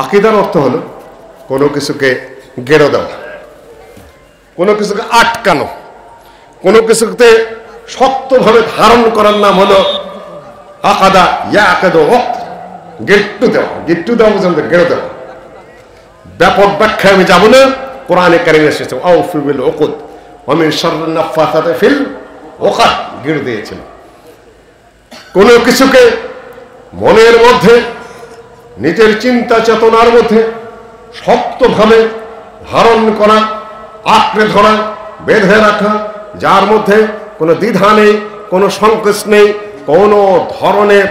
আকীদার অর্থ হলো কোনো কিছুকে গেড়ে দেওয়া, কোনো কিছুকে আটকানো, কোনো কিছুতে শক্তভাবে ধারণ করার নাম হলো আকাদা ইয়াকাদু ওয়াক্ত, গেট্টু দেওয়া। গেট্টু দেওয়া পর্যন্ত গেড়ে দেওয়া। ব্যাপক ব্যাখ্যা আমি যাব না, কোরআনে কারিমে এসেছে আউফু বিল উকুদ ওয়া মিন শাররিন নাফাসাতি ফিল উকাদ, গেড়ে দিয়েছিল। কোনো কিছুকে মনের মধ্যে, নিজের চিন্তা চেতনার মধ্যে শক্তভাবে ধারণ করা, আঁকড়ে ধরা, বেঁধে রাখা, যার মধ্যে কোনো দ্বিধা নেই, কোনো সংকোচ নেই, কোনো ধরনের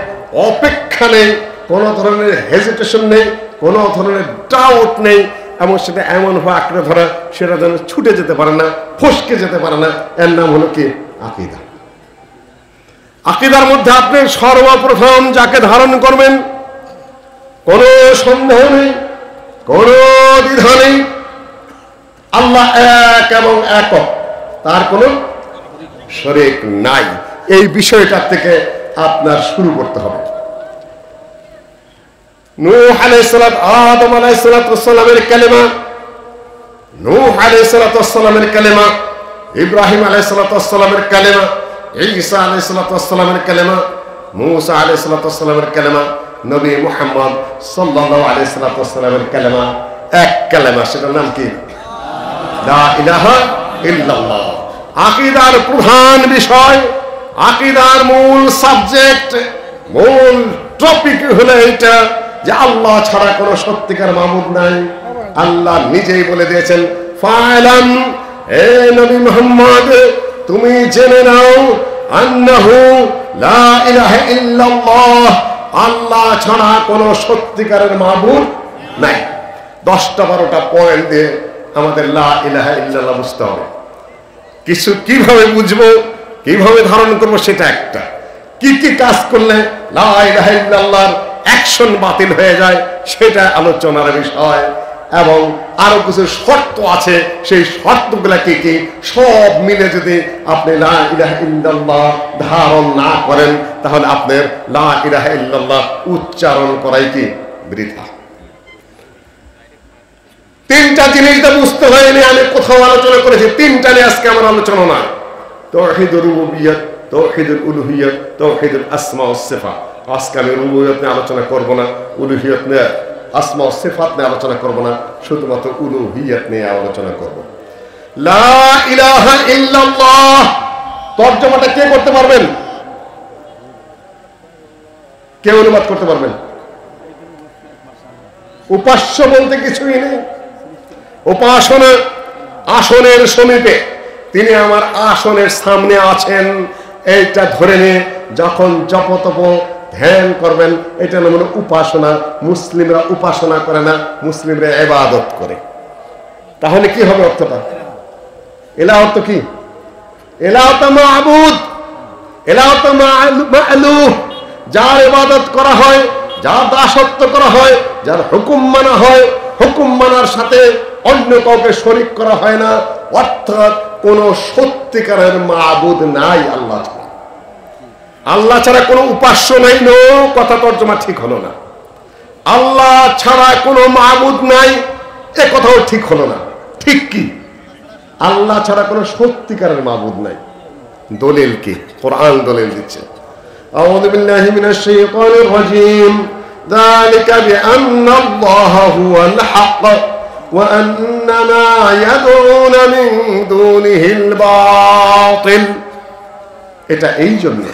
অপেক্ষা নেই, কোনো ধরনের হেজিটেশন নেই, কোনো ধরনের ডাউট নেই, এবং সেটা এমনভাবে আঁকড়ে ধরা সেটা যেন ছুটে যেতে পারে না, ফসকে যেতে পারে না। এর নাম হলো কি? আকীদা। আকীদার মধ্যে আপনি সর্বপ্রথম যাকে ধারণ করবেন, কোনো সন্দেহ নেই, কোনো দ্বিধা নেই, আল্লাহ এক এবং একক, তার কোনো শরীক নাই। এই বিষয়টার থেকে আপনার শুরু করতে হবে। নূহ আলাইহিস সালাত, আদম আলাইহিস সালামের কালেমা, নূহ আলাইহিস সালামের কালেমা, ইব্রাহিম আলাইহিস সালামের কালেমা, ঈসা আলাইহিস সালামের কালেমা, মূসা আলাইহিস সালামের কালেমা, নবী মুহাম্মদ সাল্লাল্লাহু আলাইহি সাল্লামের কালেমা, এক কালেমা, সেটার নাম কি? লা ইলাহা ইল্লাল্লাহ। আকীদার প্রধান বিষয়, আকীদার মূল সাবজেক্ট, মূল টপিক হলো এটা যে আল্লাহ ছাড়া কোনো সত্যিকার মাবুদ নাই। আল্লাহ নিজেই বলে দিয়েছেন, ফা'লাম, হে নবী মুহাম্মদ তুমি জেনে নাও, আন্নাহু লা ইলাহা ইল্লাল্লাহ, আল্লাহ ছাড়া কোনো সত্যিকারের মাবুদ নাই। 10টা-12টা পয়েন্ট দিয়ে আমাদের লা ইলাহা ইল্লাল্লাহ বুঝতে হবে। কিছু কিভাবে বুঝবো, কিভাবে ধারণ করবো সেটা একটা, কি কি কাজ করলে লা ইলাহা ইল্লাল্লাহর অ্যাকশন বাতিল হয়ে যায় সেটা আলোচনার বিষয়, এবং আরো কিছু শর্ত আছে, সেই শর্তগুলা কি কি সব মিলে যদি আপনি লা ইলাহা ইল্লাল্লাহ ধারণ না করেন তাহলে আপনার লা ইলাহা ইল্লাল্লাহ উচ্চারণ করাই কি বৃথা। 3টা জিনিসটা বুঝতে হয়নি, আমি কোথাও আলোচনা করেছি, 3টা নিয়ে আজকে আমার আলোচনা না। তাওহীদুর রুবুবিয়্যাত, তাওহীদুল উলুহিয়্যাত, তাওহীদুল আসমা ওয়াস সিফাত। আজকে আমি রুবুবিয়্যাত নিয়ে আলোচনা করব না, উলুহিয়্যাত নিয়ে, আসমা ওয়াস সিফাত নিয়ে আলোচনা করব না, শুধুমাত্র উলুহিয়্যাত নিয়ে আলোচনা করব। লা ইলাহা ইল্লাল্লাহ তরজমাটা কে করতে পারবেন? কে অনুবাদ করতে পারবেন? উপাস্য বলতে কিছুই নেই। উপাসনা আসনের সমীপে, তিনি আমার আসনের সামনে আছেন, এইটা ধরে নিয়ে যখন জপ তপ ধ্যান করবেন, এটা নাম হলো উপাসনা। মুসলিমরা উপাসনা করে না, মুসলিমরা ইবাদত করে। তাহলে কি হবে অর্থটা? ইলাহ অর্থ কি? ইলাহ তো মাবুদ, ইলাহ তো মা'লুহ, যার ইবাদত করা হয়, যার দাসত্ব করা হয়, যার হুকুম মানা হয়, হুকুম মানার সাথে অন্য কাউকে শরীক করা হয় না, অর্থাৎ কোন সত্যিকারের মাবুদ নাই আল্লাহ ছাড়া। আল্লাহ ছাড়া কোনো উপাস্য নাই, নো, কথা তর্জমা ঠিক হলো না। আল্লাহ ছাড়া কোনো মাবুদ নাই, এ কথাও ঠিক হলো না। ঠিক কি? আল্লাহ ছাড়া কোনো সত্যিকারের মাবুদ নাই। দলিল কি? কোরআন দলিল দিচ্ছে। আউযু বিল্লাহি মিনাশ শাইতানির রাজীম। যালিকা বিআন্নাল্লাহা হুয়াল হক ওয়া আন্না মা ইয়াদউনা মিন দুনিহিল বাতিল। এটা এই জন্য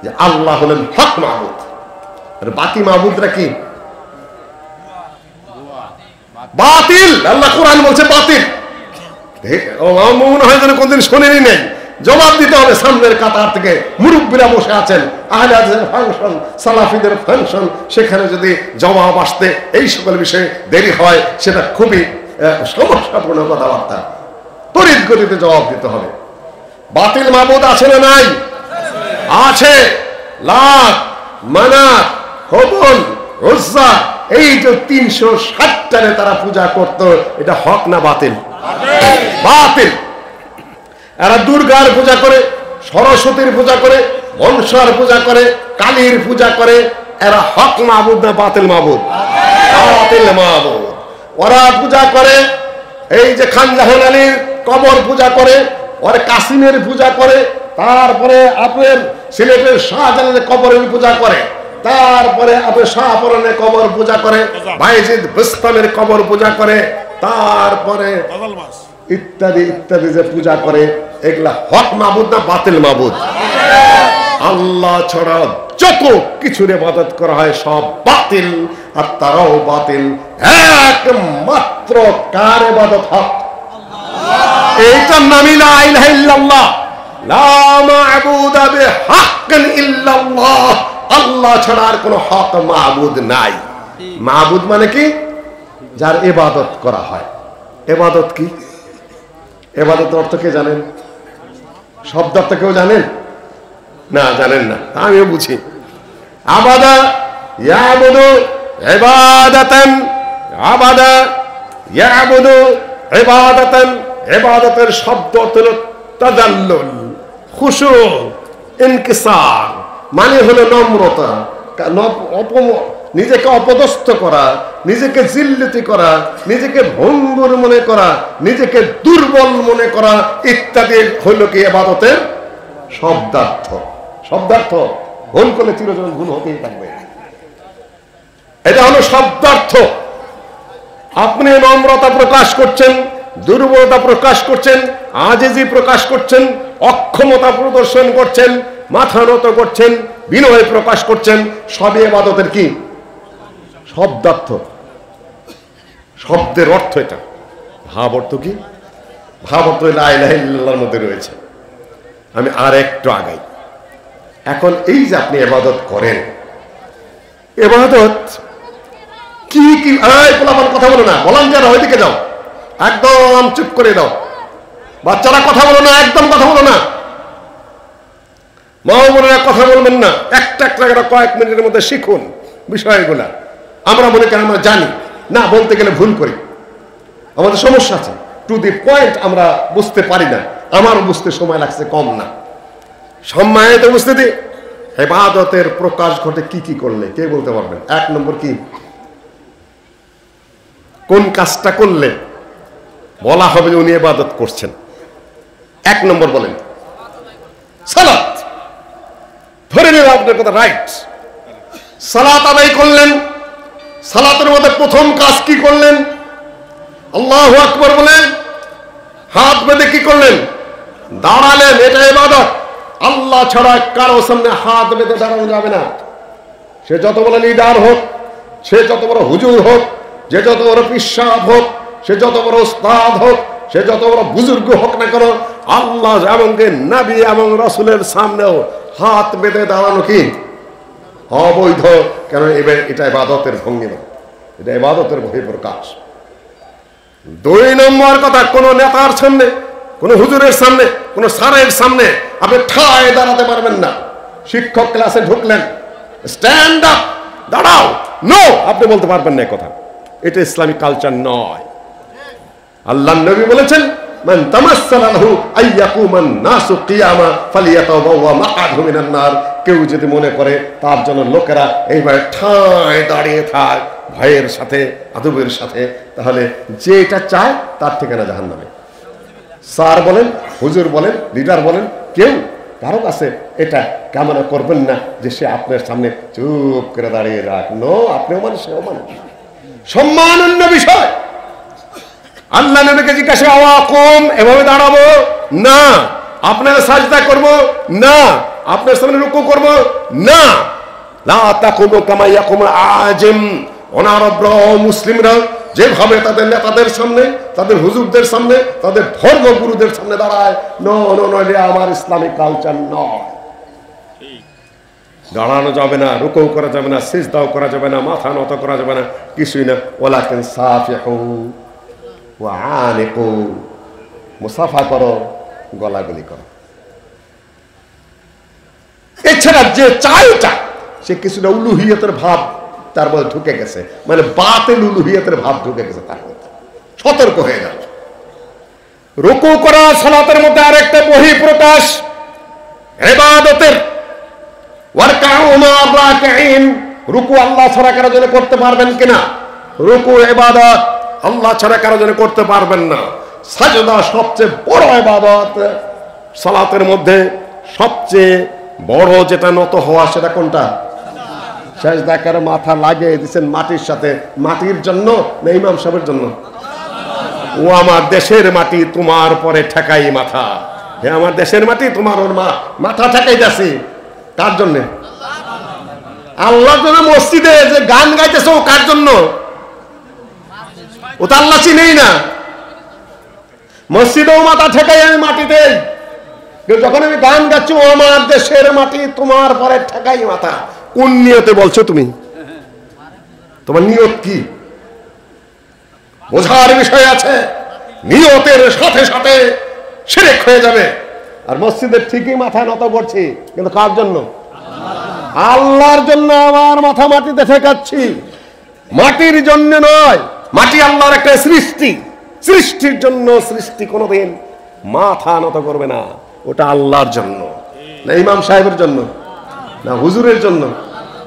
যে আল্লাহ হলেন হক মাবুদ, আর বাকি মাবুদরা কি? বাতিল। আল্লাহ কোরআন বলছে বাতিল। মনে হয় যেন কোনদিন শোনেনি নেই। জবাব দিতে হবে। সামনের কাতার থেকে মুরব্বীরা বসে আছেন, আহলে হাদিসের ফাংশন, সালাফিদের ফাংশন, সেখানে যদি জবাব আসতে এই সকল বিষয়ে দেরি হয় সেটা খুবই সমস্যাপূর্ণ কথাবার্তা। তড়িৎ গতিতে জবাব দিতে হবে। বাতিল মাবুদ আছে না নাই? আছে। লাত, মানাত, হুবল, উজ্জা, এই যে 360টারে তারা পূজা করত, এটা হক না বাতিল? বাতিল। এরা দুর্গার পূজা করে, সরস্বতীর পূজা করে, মনসার পূজা করে, কালীর পূজা করে। এরা হক মাবুদ না বাতিল মাবুদ? বাতিল মাবুদ। ওরা পূজা করে এই যে খান জাহান আলীর কবর পূজা করে, ওরা কাসিমের পূজা করে, তারপরে আপনার সিলেটের শাহজালালের কবরের পূজা করে, তারপরে আপনার শাহপরানের কবর পূজা করে, বাইজিদ বিস্তামের কবর পূজা করে, তারপরে ইত্যাদি ইত্যাদি যে পূজা করে, এগুলা হক মাবুদ না বাতিল মাবুদ? আল্লাহ ছাড়া যত কিছুর ইবাদত করা হয় সব বাতিল, আর তারাও বাতিল। একমাত্র কার ইবাদত হক? এইটার নামই লা ইলাহা ইল্লাল্লাহ, লা মা'বুদা বিহাক্কিন ইল্লাল্লাহ। আল্লাহ ছাড়া আর কোনো হক মাবুদ নাই। মাবুদ মানে কি? যার ইবাদত করা হয়। ইবাদত কি? ইবাদত অর্থ কে জানেন? শব্দ অর্থ কেউ জানেন? না, জানেন না, আমিও বুঝি। আবাদা ইয়াবুদু ইবাদাতান, আবাদা ইয়াবুদু ইবাদাতান। ইবাদতের শব্দ হলো তাদাল্লুল, খুশু, ইনকিসার, মানে হলো নম্রতা, নিজেকে অপদস্থ করা, নিজেকে জিল্লতি করা, নিজেকে ভঙ্গুর মনে করা, নিজেকে দুর্বল মনে করা ইত্যাদি হলো কি ইবাদতের শব্দার্থ। শব্দার্থ ভুল করলে চিরজীবন ভুল হতেই থাকবে। এটা হলো শব্দার্থ। আপনি নম্রতা প্রকাশ করছেন, দুর্বলতা প্রকাশ করছেন, আজিজি প্রকাশ করছেন, অক্ষমতা প্রদর্শন করছেন, মাথা নত করছেন, বিনয় প্রকাশ করছেন, সবই ইবাদতের কি শব্দার্থ। শব্দের অর্থ এটা। ভাব অর্থ কি? ভাব অর্থ লা ইলাহা ইল্লাল্লাহর মধ্যে রয়েছে। আমি আর একটু আগাই। এখন এই যে আপনি ইবাদত করেন, ইবাদত কি কি? এই পোলাপান কথা বলো না, ভলান্টিয়ার ওইদিকে যাও, একদম চুপ করে দাও। বাচ্চারা কথা বলো না, একদম কথা বলো না। মা বোনেরা কথা বলবেন না, একটা একটা করে কয়েক মিনিটের মধ্যে শিখুন বিষয়গুলা। আমরা মনে করি আমরা জানি না, বলতে গেলে ভুল করি, আমাদের সমস্যা আছে। টু দি পয়েন্ট আমরা বুঝতে পারি না। আমারও বুঝতে সময় লাগছে কম না। সম্মানিত উপস্থিতি, ইবাদতের প্রকাশ ঘটে কি কি করলে, কে বলতে পারবেন? এক নম্বর কি? কোন কাজটা করলে বলা হবে যে উনি ইবাদত করছেন? এক নম্বর বলেন, সালাত। ধরে নিন আপনার কথা রাইট, সালাত আদায় করলেন। সালাতের মধ্যে প্রথম কাজ কি করলেন? আল্লাহু আকবার বলেন, হাত বেঁধে কি করলেন? দাঁড়ালেন। এটা ইবাদত। আল্লাহ ছাড়া কারো সামনে হাত বেঁধে দাঁড়ানো যাবে না। সে যত বড় লিডার হোক, সে যত বড় হুজুর হোক, যে যত বড় পিসাব হোক, সে যত বড় উস্তাদ হোক, সে যত বড় বুজুর্গ হোক না কেন, আল্লাহ এমনকি নবী এবং রাসূলের সামনেও হাত বেঁধে দাঁড়ানো কি অবৈধ? কেন? এটা ইবাদতের ভঙ্গিমা, এটা ইবাদতের বহিঃপ্রকাশ। দুই নম্বর কথা, কোন নেতার সামনে, কোন হুজুরের সামনে, কোন স্যারের সামনে আপনি ঠায় দাঁড়াতে পারবেন না। শিক্ষক ক্লাসে ঢুকলেন, স্ট্যান্ড আপ, দাঁড়াও, নো, আপনি বলতে পারবেন না। কথা এটা ইসলামিক কালচার নয়। আল্লাহর নবী বলেছেন, মান তামাসসালা লাহু আইয়াকুমান নাসু কিয়ামা ফালিয়াতাওয়া মাকআদহু মিনান নার। কেউ যদি মনে করে তার জন্য লোকেরা এইভাবে ঠায় দাঁড়িয়ে থাক ভয়ের সাথে, আদবের সাথে, তাহলে যে এটা চায় তার ঠিকানা জাহান্নামে। স্যার বলেন, হুজুর বলেন, লিডার বলেন, কেউ কারো কাছে এটা কামনা করবেন না যে সে আপনার সামনে চুপ করে দাঁড়িয়ে রাখ। নো, আপনিও মানুষ, সেও মানুষ। সম্মান অন্য বিষয়। আল্লাহ নবীকে জিজ্ঞাসা, আওয়াকুম, এভাবে দাঁড়াবো না, আপনার সাজদা করব না, আপনার সামনে রুকু করব না। লা তাকুমু কামা ইয়াকুমুল আজিম। অনারব মুসলিমরা যেভাবে তাদের নেতাদের সামনে, তাদের হুজুরদের সামনে, তাদের ধর্মগুরুদের সামনে দাঁড়ায়, নো নো নো, আমার ইসলামিক কালচার নয়। দাঁড়ানো যাবে না, রুকু করা যাবে না, সিজদাও করা যাবে না, মাথা নত করা যাবে না, কিছুই না। ওয়ালাকিন সাফিহু ওয়া আনিকু, মুসাফা করো, গলাগলি করো। এছাড়া যে চায় সে কিছুটা উলুহিয়তের ভাব তার মধ্যে ঢুকে গেছে, মানে বাতিল উলুহিয়তের ভাব ঢুকে গেছে তার মধ্যে। সতর্ক হয়ে গেল। রুকু করা সালাতের মধ্যে আরেকটা বহিঃপ্রকাশ ইবাদতের। ওয়ারকাউ মা রাকিঈন, রুকু আল্লাহ ছাড়া কারো জন্য করতে পারবেন কিনা? রুকু ইবাদত, আল্লাহ ছাড়া কারো জন্য করতে পারবেন না। সাজদা সবচেয়ে বড় ইবাদত। সালাতের মধ্যে সবচেয়ে বড় যেটা নত হওয়া, সেটা কোনটা? সেজদা করে মাথা লাগিয়ে দিচ্ছেন মাটির সাথে। মাটির জন্য না ইমাম সাহেবের জন্য? ও আমার দেশের মাটি, তোমার পরে ঠেকাই মাথা। হে আমার দেশের মাটি, তোমার ওর মাথা ঠেকাই যাচ্ছে। কার জন্য? আল্লাহর জন্য। মসজিদে যে গান গাইতেছে ও কার জন্য? ও তো আল্লাহ চিনেই না। মসজিদেও মাথা ঠেকাই আমি মাটিতে, যখন আমি গান গাচ্ছি ও আমার দেশের মাটি, তোমার পরে ঠেকাই মাথা। কোন নিয়তে বলছো তুমি? তোমার নিয়ত কি? বোঝার বিষয় আছে। নিয়তের সাথে সাথে শিরক হয়ে যাবে। আর মসজিদের ঠিকই মাথা নত করছি, কিন্তু কার জন্য? আল্লাহর জন্য আমার মাথা মাটিতে ঠেকাচ্ছি, মাটির জন্য নয়। মাটি আল্লাহর একটা সৃষ্টি, সৃষ্টির জন্য সৃষ্টি কোনোদিন মাথা নত করবে না। ওটা আল্লাহর জন্য, না ইমাম সাহেবের জন্য, না হুজুরের জন্য,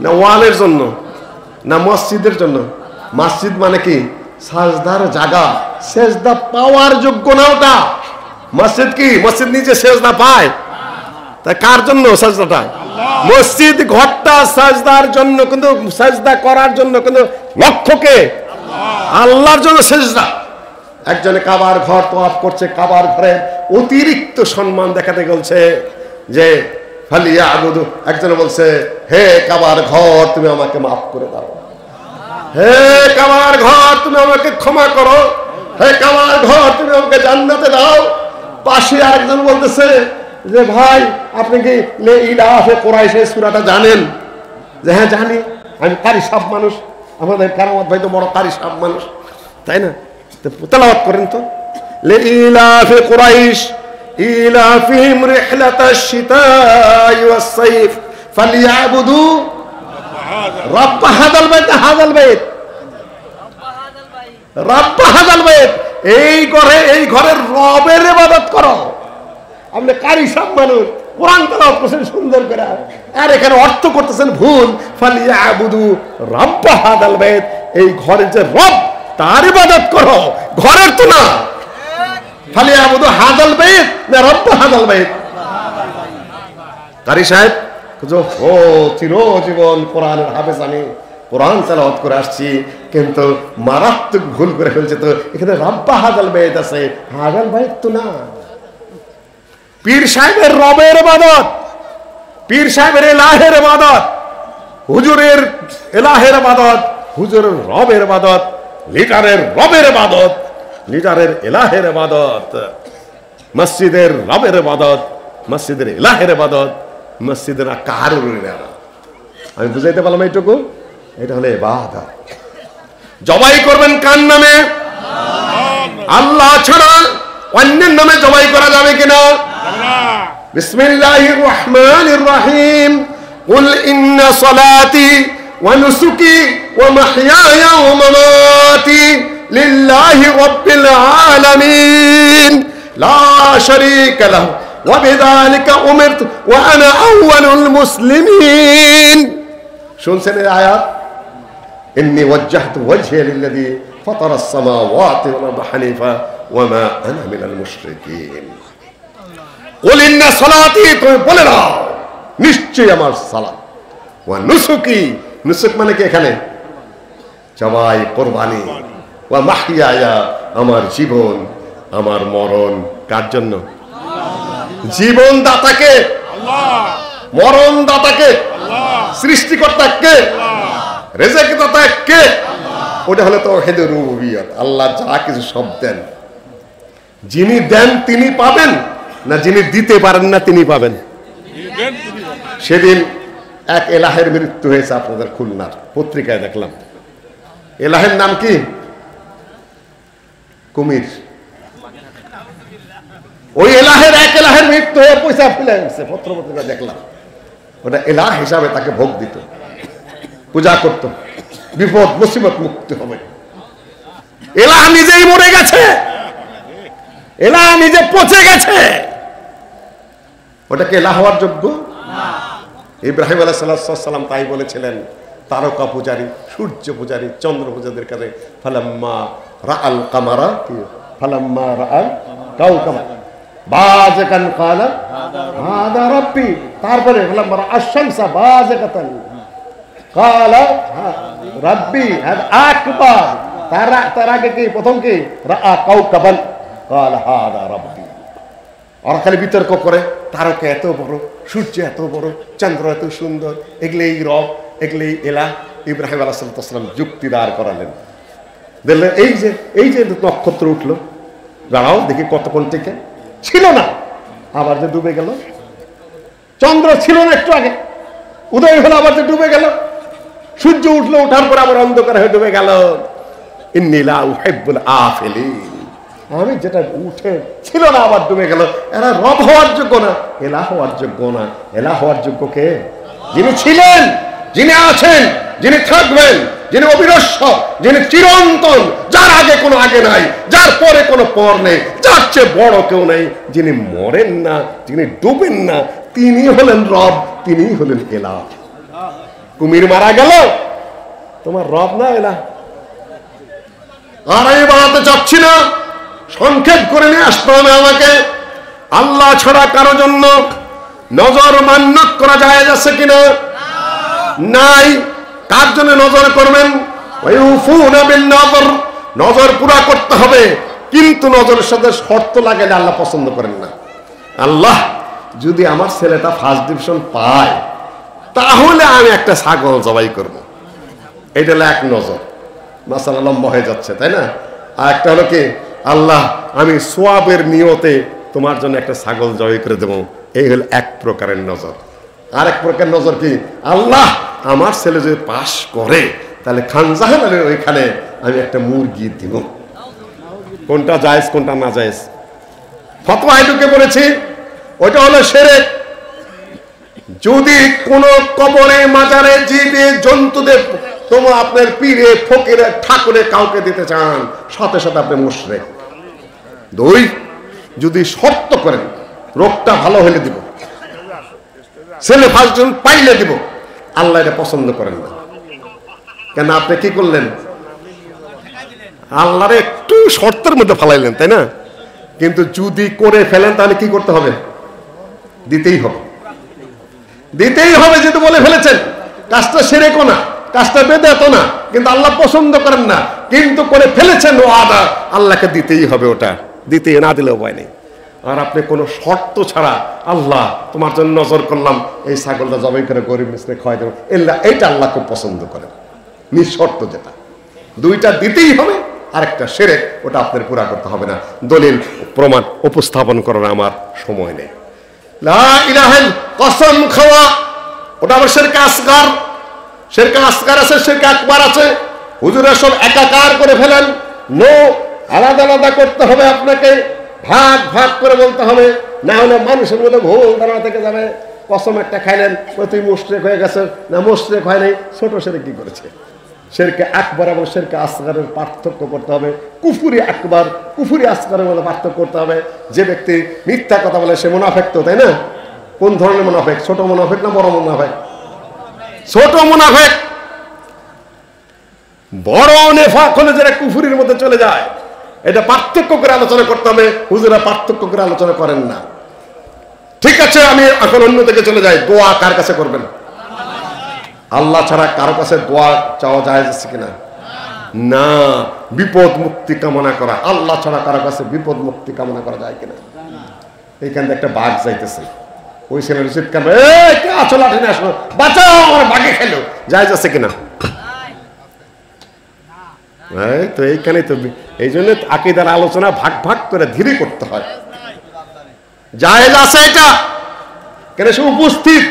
না ওয়ালের জন্য, না মসজিদের জন্য। মসজিদ মানে কি? সাজদার জায়গা, সেজদা পাওয়ার যোগ্য না ওটা। মসজিদ কি? মসজিদ নিজে সেজদা পায়? তা কার জন্য সাজদাটা? মসজিদ ঘরটা সাজদার জন্য, কিন্তু সাজদা করার জন্য কিন্তু লক্ষ্যকে আল্লাহর জন্য সেজদা। একজনে কাবার ঘর তওয়াফ করছে, কাবার ঘরে অতিরিক্ত সম্মান দেখাতে বলছে যে ফালিয়া আবুদু। একজনে বলছে হে কাবার ঘর তুমি আমাকে মাফ করে দাও, হে কাবার ঘর তুমি আমাকে ক্ষমা করো, হে কাবার ঘর তুমি আমাকে জান্নাতে দাও। পাশে আরেকজন বলতেছে যে ভাই আপনি কি লে ইলাফে কুরাইশের সূরাটা জানেন? যে হ্যাঁ জানি, আমি কারি সাহেব মানুষ, আমাদের কারামত ভাই তো বড় কারি সাহেব মানুষ, তাই না? তেলাওয়াত করেন তো। লে ইলাফে কুরাইশ ইলাফিহিম রিহলাতাশ শিতাই ওয়াস সাইফ ফালিয়াবুদু রাব্ব হাযাল বাইত। হাযাল বাইত, রাব্ব হাযাল বাইত, এই ঘরের রবের ইবাদত করো। আপনি কারি সাহেব মানুষ, কোরআন তেলাওয়াত করছেন সুন্দর করে, আর এখানে অর্থ করতেছেন ভুল। ফালিয়াবুদু রাব্ব হাযাল বাইত, এই ঘরের যে রব তার ইবাদত করো, ঘরের তো না। ফালিয়াবুদু হাযাল বাইত না রাব্ব হাযাল বাইত। কারি সাহেব ও চিরজীবন কোরআনের হাফেজ, আমি কোরআন তেলাওয়াত করে আসছি, কিন্তু মারাত্মক ভুল করে ফেলছে। তো এখানে রাব্ব হাযাল বাইত আছে, হাযাল বাইত তো না। পীর সাহেবের রবের ইবাদত, পীর সাহেবের ইলাহের ইবাদত, হুজুরের ইলাহের ইবাদত, হুজুরের রবের ইবাদত, লিডারের রবের ইবাদত, লিডারের ইলাহের ইবাদত, মসজিদের রবের ইবাদত, মসজিদের ইলাহের ইবাদত, মসজিদের কারুর না। আমি বুঝাইতে পারলাম এইটুকু? এটা হলো ইবাদত। জবাই করবেন কার নামে? আল্লাহ ছাড়া অন্যের নামে জবাই করা যাবে কিনা? বিসমিল্লাহির রহমানির রহিম। কুল ইন্না সলাতি ওয়া নুসুকি ওয়া মাহইয়ায়া ওয়া মামাতি লিল্লাহি রাব্বিল আলামিন লা শারীকা লাহু ওয়া বিযালিকা উমিরতু ওয়া আনা আউয়ালুল মুসলিমিন। শুনছেন এই আয়াত? ইন্নী ওয়াজ্জাহতু ওয়াজহিয়া লিল্লাযী ফাতারাস সামাওয়াতি ওয়াল আরদা হানিফা ওয়া মা আনা মিনাল মুশরিকিন। কুল ইন্না সলাতি, তুমি বলে দাও নিশ্চয়ই আমার সালাত, ওয়া নুসুকি, নুসুক মানে কি এখানে? জবাই, কুরবানি, ওয়া মাহইয়ায়া, আমার জীবন, আমার মরণ। কার জন্য? জীবন দাতাকে, মরণ দাতাকে, সৃষ্টিকর্তাকে, রেজেক দাতা কে? ওটা হলো তাওহীদুর রুবুবিয়্যাত। আল্লাহ যা কিছু সব দেন, যিনি দেন তিনি পাবেন, না যিনি দিতে পারেন না তিনি পাবেন? সেদিন এক এলাহের মৃত্যু হয়েছে আপনাদের খুলনার পত্রিকায় দেখলাম। এলাহের নাম কি? কুমির। ওই এলাহের এক এলাহের মৃত্যু হয়ে পয়সা ফেলে গেছে, পত্র পত্রিকা দেখলাম। ওটা এলাহ হিসাবে তাকে ভোগ দিত, পূজা করত, বিপদ মুসিবত মুক্তি হবে। এলাহ নিজেই মরে গেছে, এলাহ নিজে পচে গেছে, ওটাকে এলাহ হওয়ার যোগ্য? ইব্রাহিম আলাইহিস সালাম তাই বলেছিলেন, তারকা পূজারী, সূর্য পূজারী, চন্দ্র পূজাদের কাছে ফালাম্মা রাআল কামারা, ফালাম্মা রাআল কাওকাবা বাযিকান ক্বালা হাযা রাব্বি, তারপরে ফালাম্মা রাআশ শামসা বাযিকাতান ক্বালা রাব্বি হাযা আকবার, তার আগে কি প্রথম কি রাআ কাওকাবান ক্বালা হাযা রাব্বি। আর খালি বিতর্ক করে, তারকা এত বড়, সূর্য এত বড়, চন্দ্র এত সুন্দর, এগুলোই রব, এগুলোই এলা। ইব্রাহিম আলাইহিস সালাম যুক্তি দাঁড় করালেন, দেখলেন এই যে নক্ষত্র উঠলো, দাঁড়াও দেখি কতক্ষণ থেকে ছিল না, আবার যে ডুবে গেল। চন্দ্র ছিল না একটু আগে, উদয় হলো আবার যে ডুবে গেল। সূর্য উঠলো, ওঠার পর আবার অন্ধকার হয়ে ডুবে গেল। ইন্নী লা উহিব্বুল আফিলিন, আমি যেটা উঠে ছিল না আবার ডুবে গেল। এরা রব হওয়ার যোগ্য না, এলা হওয়ার যোগ্য না। এলা হওয়ার যোগ্য কে? যিনি ছিলেন, যিনি আছেন, যিনি থাকবেন, যিনি অবিনশ্বর, যিনি চিরন্তন, যার আগে কোনো আগে নাই, যার পরে কোনো পর নেই, যার চেয়ে বড় কেউ নেই, যিনি মরেন না, যিনি ডুবেন না, তিনি হলেন রব, তিনি হলেন এলা। কুমির মারা গেল, তোমার রব না এলা? আর আমি বানাতে চাচ্ছি না, সংক্ষেপ করে নিয়ে আসতে হবে আমাকে। আল্লাহ ছাড়া কারো জন্য নজর মান্যত করা যায় আছে কিনা? নাই। কার জন্য নজর করবেন? নজর পুরা করতে হবে, কিন্তু নজরের সাথে শর্ত লাগালে আল্লাহ পছন্দ করেন না। আল্লাহ যদি আমার ছেলেটা ফার্স্ট ডিভিশন পায়, তাহলে আমি একটা ছাগল জবাই করব। এটা হলো এক নজর, মাসালা লম্বা হয়ে যাচ্ছে, তাই না? আর একটা হলো কি, আল্লাহ আমি সোয়াবের নিয়তে তোমার জন্য একটা ছাগল জবাই করে দেবো। এই হলো এক প্রকারের নজর। আর এক প্রকার নজর কি, আল্লাহ আমার ছেলে যদি পাশ করে, তাহলে খানজাহান আলীর ওইখানে আমি একটা মুরগি দিব। কোনটা জায়েজ, কোনটা না জায়েজ? ফতোয়ায় ঢুকে বলেছি, ওইটা হলো শিরক। যদি কোন কবরে, মাজারে, জীবে, জন্তুদের তোমার আপনার পীরে, ফকিরে, ঠাকুরে কাউকে দিতে চান, সাথে সাথে আপনি মুশরিক। দুই, যদি শর্ত করেন রোগটা ভালো হলে দিব, ছেলে ফার্স্ট পাইলে দিব, আল্লাহ এটা পছন্দ করেন না। কেন? আপনি কি করলেন? আল্লাহরে একটু শর্তের মধ্যে ফেলাইলেন, তাই না? কিন্তু যদি করে ফেলেন, তাহলে কি করতে হবে? দিতেই হবে, দিতেই হবে। যেহেতু বলে ফেলেছেন, কাজটা শিরকও না, কাজটা বেদাতও না, কিন্তু আল্লাহ পছন্দ করেন না, কিন্তু করে ফেলেছেন ওয়াদা, আল্লাহকে দিতেই হবে। ওটা দিতে না দিলে উপায় নেই। আর আপনি কোনো শর্ত ছাড়া, আল্লাহ তোমার জন্য নজর করলাম, এই ছাগলটা জবাই করে গরিব মিসকে খাওয়াই দেবো, এইটা আল্লাহ খুব পছন্দ করেন, নিঃশর্ত যেটা। দুইটা দিতেই হবে, আরেকটা শিরক, ওটা আপনার পুরা করতে হবে না। দলিল প্রমাণ উপস্থাপন করার আমার সময় নেই। লা ইলাহা কসম খাওয়া, ওটা আবার শিরক আসগার। শিরক আসগার আছে, শিরক আকবার আছে। হুজুরা সব একাকার করে ফেলেন। নো, আলাদা আলাদা করতে হবে আপনাকে, ভাগ ভাগ করে বলতে হবে, না হলে মানুষের মধ্যে ভুল ধারণা থেকে যাবে। কসম একটা খাইলেন, তুই মুশরিক হয়ে গেছে, না মুশরিক হয় নাই, ছোট শিরক কি করেছে? শিরকে আকবার এবং শিরকে আসগারের পার্থক্য করতে হবে। কুফুরি আকবার, কুফুরি আসগারের মধ্যে পার্থক্য করতে হবে। যে ব্যক্তি মিথ্যা কথা বলে সে মুনাফিক, তো তাই না? কোন ধরনের মুনাফিক? ছোট মুনাফিক না বড় মুনাফিক? ছোট মুনাফিক। বড় নেফাক হলে যারা কুফুরির মধ্যে চলে যায়, এটা পার্থক্য করে আলোচনা করতে হবে। হুজুরা পার্থক্য করে আলোচনা করেন না। ঠিক আছে, আমি এখন অন্য দিকে চলে যাই। দোয়া কার কাছে করবেন? আল্লাহ ছাড়া কারো কাছে দোয়া চাওয়া যায় কিনা? না। বিপদ মুক্তি কামনা করা, আল্লাহ ছাড়া কারো কাছে বিপদ মুক্তি কামনা করা যায় কিনা? এইখান থেকে একটা বাঘ যাইতেছে, ওই ছেলের চিৎকার, আসলে আঠে আসলো, বাঁচাও, আমার বাঘে খেলো, যায় যাচ্ছে কিনা? তো এইখানে তো এই জন্য আকীদার আলোচনা ভাগ ভাগ করে ধীরে করতে হয়। জায়েজ আছে এটা, কেন? সে উপস্থিত,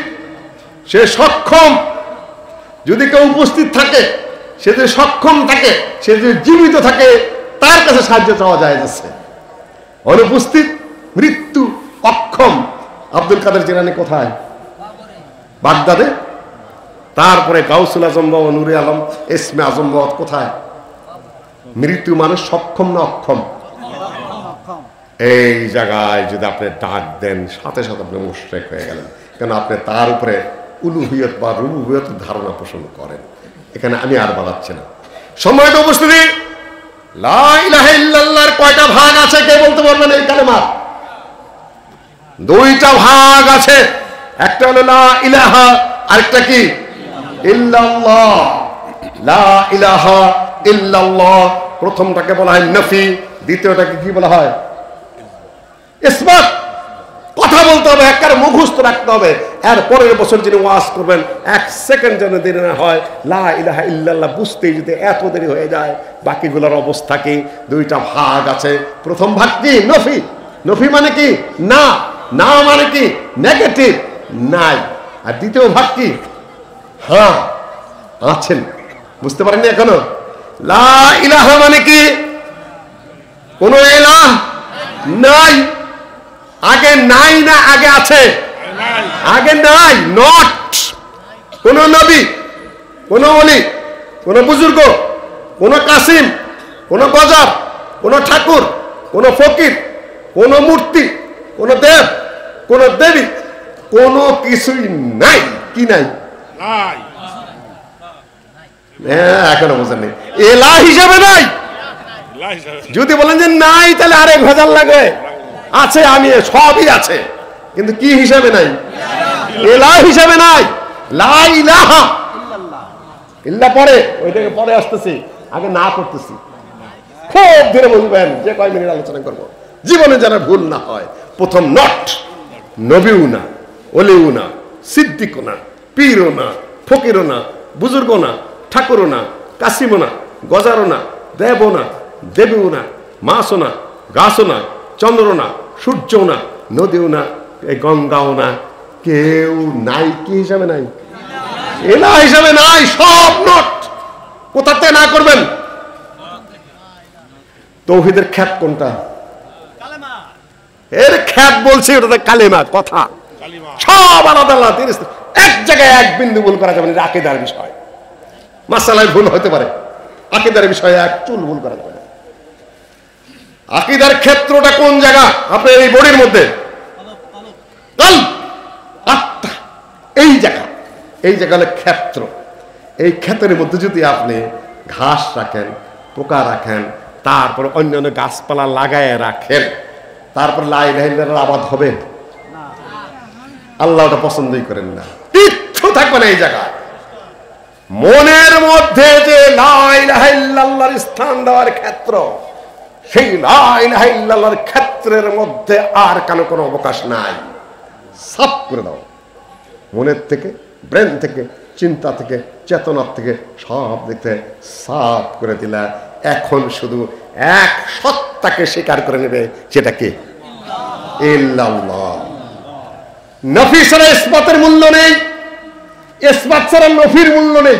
সে সক্ষম। যদি কেউ উপস্থিত থাকে, সে যদি সক্ষম থাকে, সে যদি জীবিত থাকে, তার কাছে সাহায্য চাওয়া যায় আছে। অনুপস্থিত, মৃত্যু, অক্ষম। আব্দুল কাদের জিলানী কোথায়? বাগদাদে। তারপরে গাউসুল আজম বাবা, নূরে আলম, ইসমে আজম বাবা কোথায়? মৃত্যু। মানুষ সক্ষম না অক্ষম? এই জায়গায় যদি আপনি ডাক দেন, সাথে সাথে আপনি মুশরিক হয়ে গেলেন। কেন? আপনি তার উপরে উলুহিয়ত বা রুবুবিয়তের ধারণা পোষণ করেন। এখানে আমি আর বাড়াচ্ছি না। সম্মানিত উপস্থিতি, লা ইলাহা ইল্লাল্লাহর কয়টা ভাগ আছে কে বলতে পারবেন? এই কালেমার দুইটা ভাগ আছে, একটা হলো লা ইলাহা, আরেকটা কি ইল্লাল্লাহ। লা ইলাহা ইল্লাল্লাহ প্রথমটাকে বলা হয় নফি, দ্বিতীয়টাকে কি বলা হয়? ইসবাত। কথা বলতে হবে, একবার মুখস্থ রাখতে হবে। এর পরের বছর যিনি ওয়াজ করবেন, এক সেকেন্ড যেন দেরি না হয়, লা ইলাহা ইল্লাল্লাহ বুঝতেই যদি এত দেরি হয়ে যায়, বাকিগুলোর অবস্থা কি? দুইটা ভাগ আছে। প্রথম ভাগ কি? নফি। নফি মানে কি? না। না মানে কি? নেগেটিভ, নাই। আর দ্বিতীয় ভাগ কি? হ্যাঁ, আছেন। বুঝতে পারেননি এখনো? লা ইলাহা মানে কি? কোন ইলাহ নাই। আগে নাই না আগে আছে? আগে নাই, নট। কোন নবী, কোন ওলি, কোন বুজুর্গ, কোন কাসিম, কোন গজব, কোন ঠাকুর, কোন ফকির, কোন মূর্তি, কোন দেব, কোন দেবী, কোন কিছুই নাই। কি নাই? এখনো বোঝেন নেই। এলা হিসাবে নাই। যদি বলেন যে নাই, তাহলে আরেক ভেজাল লাগে। আছে, আমি সবই আছে, কিন্তু কি হিসাবে নাই? এলা হিসাবে নাই। লা ইলাহা ইল্লা পরে, ওইটাকে পরে আসতেছি, আগে না করতেছি। খুব ধীরে বলবেন, যে কয় মিনিট আলোচনা করবো, জীবনে যেন ভুল না হয়। প্রথম নট, নবীও না, ওলিও না, সিদ্দিকও না, পীরও না, ফকিরও না, বুজুর্গ না, ঠাকুরও না, কাসিমও না, গজারও না, দেবও না, দেবীও না, মাছও না, গাছও না, চন্দ্র না, সূর্যও না, নদীও না, গঙ্গাও না, কেউ নাই। কি হিসাবে নাই? এলা হিসাবে নাই। সব নট। কোথাতে না করবেন? তৌহিদের খ্যাত কোনটা? এর খ্যাত বলছি, ওটাতে কালেমা, কথা। সব আলাদা আলাদা, এক জায়গায় এক বিন্দু ভুল করা যাবে না। আকীদার বিষয়, মাসালায় ভুল হতে পারে, আকীদার বিষয়ে এক চুল ভুল করা যাবে না। আকীদার ক্ষেত্রটা কোন জায়গা? আপনার এই বডির মধ্যে আত্মা, এই জায়গা, এই জায়গা হলো ক্ষেত্র। এই ক্ষেত্রের মধ্যে যদি আপনি ঘাস রাখেন, পোকা রাখেন, তারপর অন্যান্য গাছপালা লাগায় রাখেন, তারপর লা ইলাহা ইল্লাল্লাহ আবাদ হবে? আল্লাহ ওটা পছন্দই করেন না। কিচ্ছু থাকবে না এই জায়গায়। মনের মধ্যে যে লা ইলাহা ইল্লাল্লাহর স্থান দেওয়ার ক্ষেত্র, সেই লা ইলাহা ইল্লাল্লাহর ক্ষেত্রের মধ্যে আর কোনো অবকাশ নাই। সাফ করে দাও মনের থেকে, ব্রেন থেকে, চিন্তা থেকে, চেতনার থেকে, সব দিকে সাফ করে দিলা। এখন শুধু এক সত্তাকে স্বীকার করে নেবে, সেটা কি? ইল্লাল্লাহ। নফি ছাড়া ইসবাতের মূল্য নেই, ইসবাত ছাড়া নফির মূল্য নেই।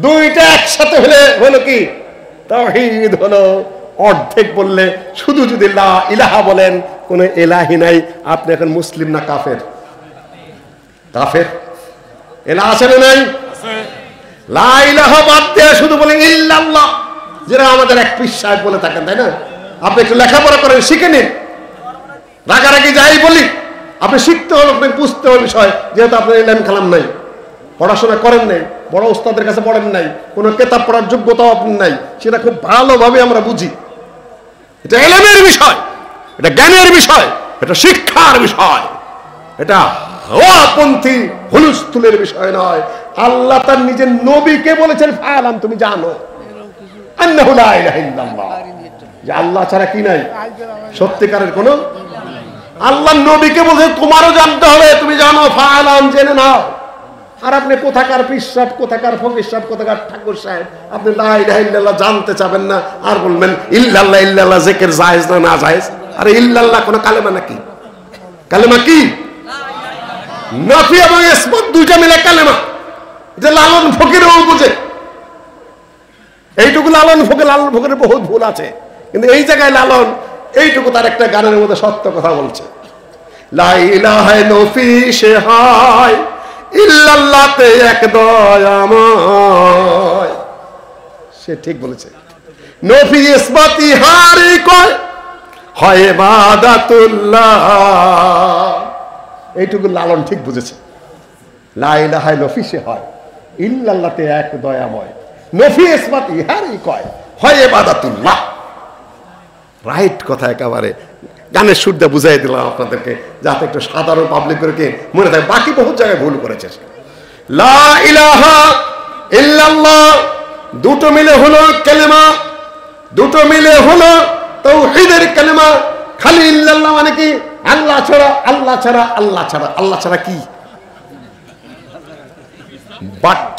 দুইটা একসাথে হলে হলো কি? তাওহীদ হলো। অর্ধেক বললে, শুধু যদি লা ইলাহা বলেন, কোন এলাহি নাই, আপনি এখন মুসলিম না কাফের? কাফের। এলা আছে না নাই? লা ইলাহা বাদ দিয়ে শুধু বলেন ইল্লাল্লাহ, যেটা আমাদের এক পীর সাহেব বলে থাকেন, তাই না? আপনি একটু লেখাপড়া করেন, শিখে নিন। রাগারাগি যাই বলি, আপনি শিখতে হবে, আপনি বুঝতে হবে বিষয়। যেহেতু আপনার ইলম কালাম নাই, পড়াশোনা করেন নাই, বড় উস্তাদের কাছে পড়েন নাই, কোনো কিতাব পড়ার যোগ্যতাও আপনি নাই, সেটা খুব ভালোভাবে আমরা বুঝি। এটা ইলমের বিষয়, এটা জ্ঞানের বিষয়, এটা শিক্ষার বিষয়, এটা হাওয়াপন্থী হুলস্থুলের বিষয় নয়। আল্লাহ তার নিজের নবীকে বলেছেন, ফালাম, তুমি জানো আন্নাহু লা ইলাহা ইল্লাল্লাহ, যে আল্লাহ ছাড়া কি নাই? সত্যিকারের কোন। আল্লাহ নবীকে বলছেন, তোমারও জানতে হবে, তুমি জানো, ফালাম, জেনে নাও। আর আপনি কোথাকার পীর সাহেব, কোথাকার ফকির সাহেব, কোথাকার ঠাকুর সাহেব, আপনি লা ইলাহা ইল্লাল্লাহ জানতে চাবেন না, আর বলবেন ইল্লাল্লাহ ইল্লাল্লাহ জিকির জায়েজ না না জায়েজ? আরে ইল্লাল্লাহ কোন কালেমা নাকি? কালেমা কি? নফি এবং ইসবাত দুইটা মিলে কালেমা। এটা লালন ফকিরও বুঝে। এইটুকু লালন ফকিরের বহুত ভুল আছে, কিন্তু এই জায়গায় লালন এইটুকু তার একটা গানের মধ্যে সত্য কথা বলছে। লা ইলাহা নফি সে হয়, ইল্লাল্লাহতে এক দয়াময়। সে ঠিক বলেছে। নফি ইসবাত ইহারই কয়, হয় ইবাদাতুল্লাহ। এইটুকু লালন ঠিক বুঝেছে। লা ইলাহা নফি সে হয়, ইল্লাল্লাহতে এক দয়াময়, নফি ইসবাত ইহারই কয় হয় ইবাদাতুল্লাহ। রাইট কথা, একেবারে গানের সুর দিয়ে বুঝাই দিলাম আপনাদেরকে, যাতে একটু সাধারণ পাবলিককে মনে থাকে। বাকি বহুত জায়গায় ভুল করেছে। লা ইলাহা ইল্লাল্লাহ দুটো মিলে হলো কালেমা, দুটো মিলে হলো তাওহীদের কালেমা। খালি ইল্লাল্লাহ মানে কি? আল্লাহ ছাড়া, আল্লাহ ছাড়া, আল্লাহ ছাড়া। আল্লাহ ছাড়া কি? বাট,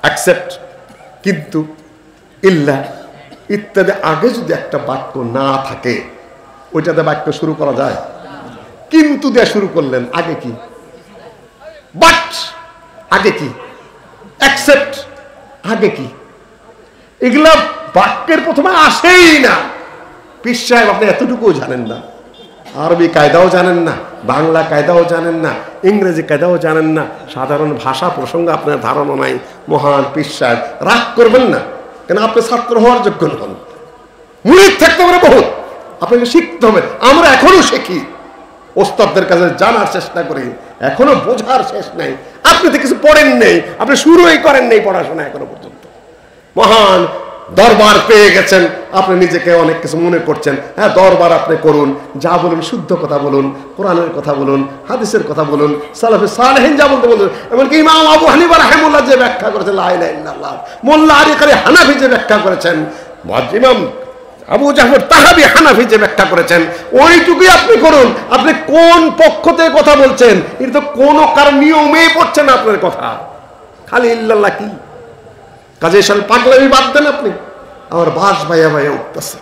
অ্যাকসেপ্ট, কিন্তু, ইল্লা ইত্যাদি আগে যদি একটা বাক্য না থাকে, ওইটাতে বাক্য শুরু করা যায়? কিন্তু দিয়ে শুরু করলেন, আগে কি? বাট আগে কি? অ্যাকসেপ্ট আগে কি? এগুলা বাক্যের প্রথমে আসেই না। পীর সাহেব আপনি এতটুকুও জানেন না, আরবি কায়দাও জানেন না, বাংলা কায়দাও জানেন না, ইংরেজি কায়দাও জানেন না, সাধারণ ভাষা প্রসঙ্গে আপনার ধারণা নাই। মহান পীর সাহেব, রাগ করবেন না, কেন আপনি ছাত্র হওয়ার যোগ্য নন। মুরিদ থাকতে পারে বহুত, আপনাকে শিখতে হবে। আমরা এখনো শিখি, ওস্তাদদের কাছে জানার চেষ্টা করি, এখনো বোঝার শেষ নাই। আপনি তো কিছু পড়েন নেই, আপনি শুরুই করেন নেই পড়াশোনা এখনো পর্যন্ত। মহান দরবার পেয়ে গেছেন, আপনি নিজেকে অনেক কিছু মনে করছেন। হ্যাঁ, দরবার আপনি করুন, যা বলুন শুদ্ধ কথা বলুন, কোরআনের কথা বলুন, হাদিসের কথা বলুন, সালাফে সালেহিন যা বলতে বলুন। এমনকি ইমাম আবু হানিফা রাহিমাহুল্লাহ যে ব্যাখ্যা করেছেন লা ইলাহা ইল্লাল্লাহ, মোল্লা আলী কারি হানাফি যে ব্যাখ্যা করেছেন, ইমাম আবু জাফর তাহাবি হানাফি যে ব্যাখ্যা করেছেন, ওইটুকুই আপনি করুন। আপনি কোন পক্ষ থেকে কথা বলছেন? এটা তো কোনো কারণ নিয়মেই পড়ছেন আপনার কথা। খালি ইল্লাল্লাহ কি? কাজে সব পাগলামি বাদ দেন আপনি। আমার বাস ভাইয়া ভাইয়া উঠতেছে,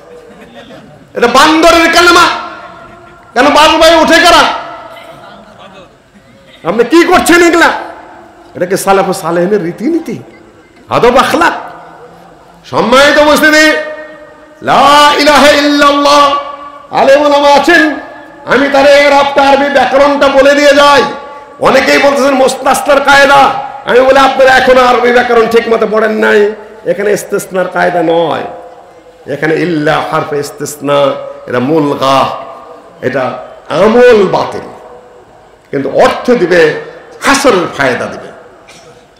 এটা বান্দরের কালেমা। কেন বাস ভাইয়া উঠে কারা? আপনি কি করছেন এগুলা? এটাকে সালাফ সালেহিনের রীতিনীতি, আদব আখলাক। সম্মানিত উপস্থিতি, লা ইলাহা ইল্লাল্লাহ আলেম ওলামা আছেন, আমি তার আরবি ব্যাকরণটা বলে দিয়ে যাই। অনেকেই বলতেছেন মুস্তাসনার কায়দা, আমি বলি আপনারা এখনো আরবি ব্যাকরণ ঠিক মতো পড়েন নাই। এখানে ইস্তিসনার কায়দা নয়, এখানে ইল্লা হারফে ইস্তিসনা, এটা মুলগা, এটা আমল বাতিল, কিন্তু অর্থ দিবে হাসরের ফায়দা দিবে।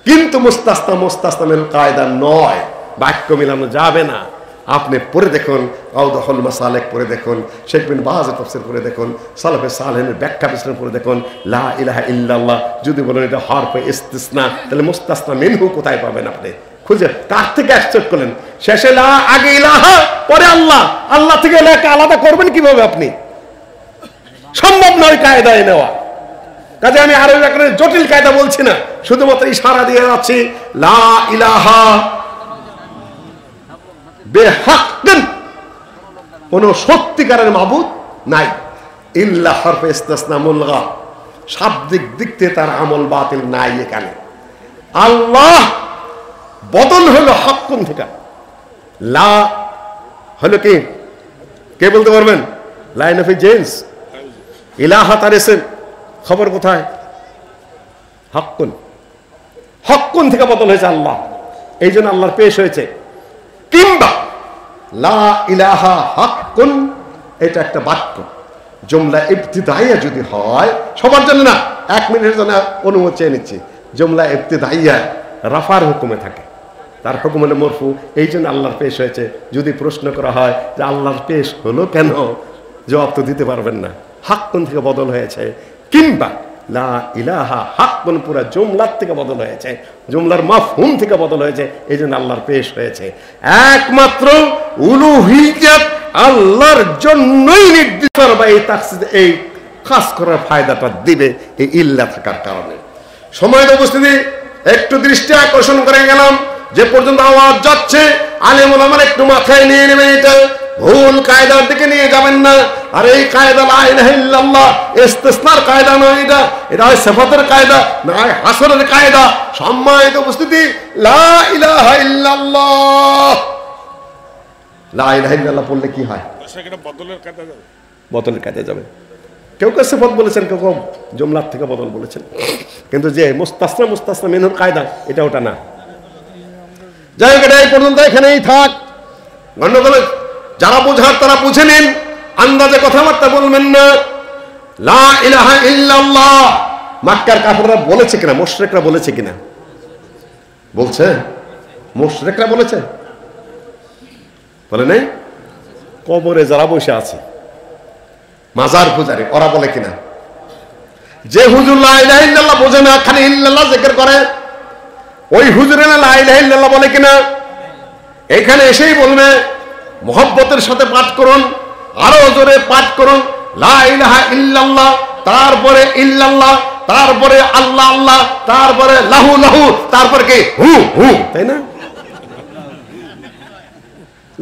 কিন্তু মুস্তাসনামের কায়দা নয়, বাক্য মিলানো যাবে না। আপনি পড়ে দেখুন, আওদাহুল মাসালিক পড়ে দেখুন, শেখ বিন বাজের তাফসীর পড়ে দেখুন, সালাফে সালেহিনের ব্যাখ্যা বিশ্লেষণ পড়ে দেখুন। লা ইলাহা ইল্লাল্লাহ যদি বলেন এটা হরফে ইস্তিসনা, তাহলে মুস্তাসনা মিনহু কোথায় পাবেন আপনি? খুঁজে কার থেকে অ্যাকসেপ্ট করলেন? শেষে লা, আগে ইলাহা, পরে আল্লাহ। আল্লাহ থেকে ইলাহাকে আলাদা করবেন কিভাবে আপনি? সম্ভব নয় কায়দায় নেওয়া। কাজে আমি আরবি ব্যাকরণের জটিল কায়দা বলছি না, শুধুমাত্র ইশারা দিয়ে যাচ্ছি। লা ইলাহা বেহাক্কান, কোন সত্যিকারের মাবুদ নাই, ইল্লা হরফে ইস্তিসনা মুলগা, শাব্দিক দিক থেকে তার আমল বাতিল নাই। এখানে আল্লাহ বদল হলো হাক্কুন থেকে। লা হলো কি? কে বলতে পারবেন? লাইন অফ জেন্স, ইলাহা তার এসেন, খবর কোথায়? হাক্কুন, হাক্কুন থেকে বদল হয়েছে আল্লাহ, এই জন্য আল্লাহর পেশ হয়েছে। কিংবা লা ইলাহা হাক্কুন, এটা একটা বাক্য, জুমলা ইবতিদাইয়া যদি হয়, সবার জন্য না, 1 মিনিটের জন্য অনুমতি চেয়ে নিচ্ছি। জুমলা ইবতিদাইয়া রাফার হুকুমে থাকে, তার হুকুম হলো মরফু, এই জন্য আল্লাহর পেশ হয়েছে। যদি প্রশ্ন করা হয় যে আল্লাহর পেশ হলো কেন, জবাব তো দিতে পারবেন না, হাক্কুন থেকে বদল হয়েছে। কিংবা লা ইলাহা হাক্কুন পুরা জুমলার থেকে বদল হয়েছে, জুমলার মাফহুম থেকে বদল হয়েছে, এই জন্য আল্লাহর পেশ হয়েছে। একমাত্র উলুহিয়্যাত আল্লাহর জন্যই নির্দিষ্ট, বা এই তাকসিস, এই খাস করার ফায়দাটা দিবে এই ইল্লা থাকার কারণে। সময়ের উপস্থিতি একটু দৃষ্টি আকর্ষণ করে গেলাম, যে পর্যন্ত আওয়াজ যাচ্ছে আলেম ওলামারা একটু মাথায় নিয়ে নেবেন, এটা ভুল কায়দার দিকে নিয়ে যাবেন না। আর এই কায়দা লা ইলাহা ইল্লাল্লাহ ইস্তিসনার কায়দা নয়, এটা হয় সিফাতের কায়দা, না হয় হাসরের কায়দা। সম্মানিত উপস্থিতি, লা ইলাহা ইল্লাল্লাহ, লা ইলাহা ইল্লাল্লাহ পড়লে কি হয়? বদলের কায়দা যাবে। কেউ কেউ সিফাত বলেছেন, কেউ কেউ জুমলার থেকে বদল বলেছেন, কিন্তু যে মুস্তাসনা মিনহুর কায়দা, এটা ওটা না। যাই হোক, এটা এই পর্যন্ত এখানেই থাক। গন্ডগোল যারা বোঝার তারা বুঝে নিন, আন্দাজে কথাবার্তা বলবেন না। লা ইলাহা ইল্লাল্লাহ মক্কার কাফেররা বলেছে কিনা, মুশরিকরা বলেছে কিনা? বলছে? মুশরিকরা বলেছে? বলে নাই? কবরে যারা বসে আছে মাজার পূজারি ওরা বলে কিনা? যে হুজুর লা ইলাহা ইল্লাল্লাহ বোঝে না, খালি ইল্লাল্লাহ জিকির করে, ওই হুজুরে লা ইলাহা ইল্লাল্লাহ বলে কিনা? এখানে এসেই বলবে মোহব্বতের সাথে পাঠ করুন, আরো জোরে পাঠ করুন, লা ইলাহা ইল্লাল্লাহ, তারপরে ইল্লাল্লাহ, তারপরে আল্লাহ আল্লাহ, তারপরে লাহু লাহু, তারপরে কি হু হু, তাই না?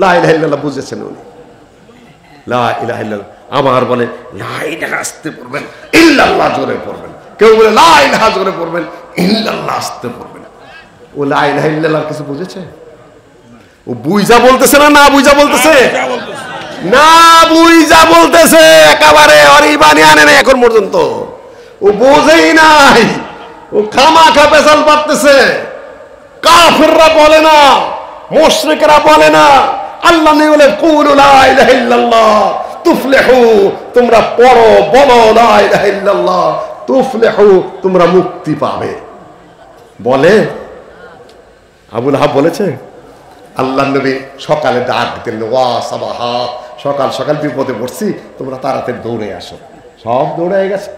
লা ইলাহা ইল্লাল্লাহ বুঝেছেন উনি? লা ইলাহা ইল্লাল্লাহ আবার বলে লা ইলাহা আস্তে পড়বেন, ইল্লাল্লাহ জোরে পড়বেন। কেউ বলে লা ইলাহা জোরে পড়বেন, ইল্লাল্লাহ আস্তে পড়বেন। ও লা ইলাহা ইল্লাল্লাহ কিছু বুঝেছে? ও বুঝা বলতেছে না না বুঝা বলতেছে? না বুঝা বলতেছে একেবারে, আর ইমানি আনে না এখন পর্যন্ত, ও বোঝেই নাই, ও খামাখা পেছাল পারতেছে। কাফিররা বলে না, মুশরিকরা বলে না, আল্লাহ নেই বলে কুলু লা ইলাহা ইল্লাল্লাহ তুফলিহু, তোমরা পড়ো বলো লা ইলাহা ইল্লাল্লাহ তুফলিহু, তোমরা মুক্তি পাবে। বলে আবু লাহাব বলেছে? আল্লাহ নবী সকালে ডাক দিতেন, ওয়া সাবাহা, সকাল সকাল বিপদে পড়ছি, তোমরা তাড়াতাড়ি দৌড়ে আসো। সব দৌড়ে গেছে।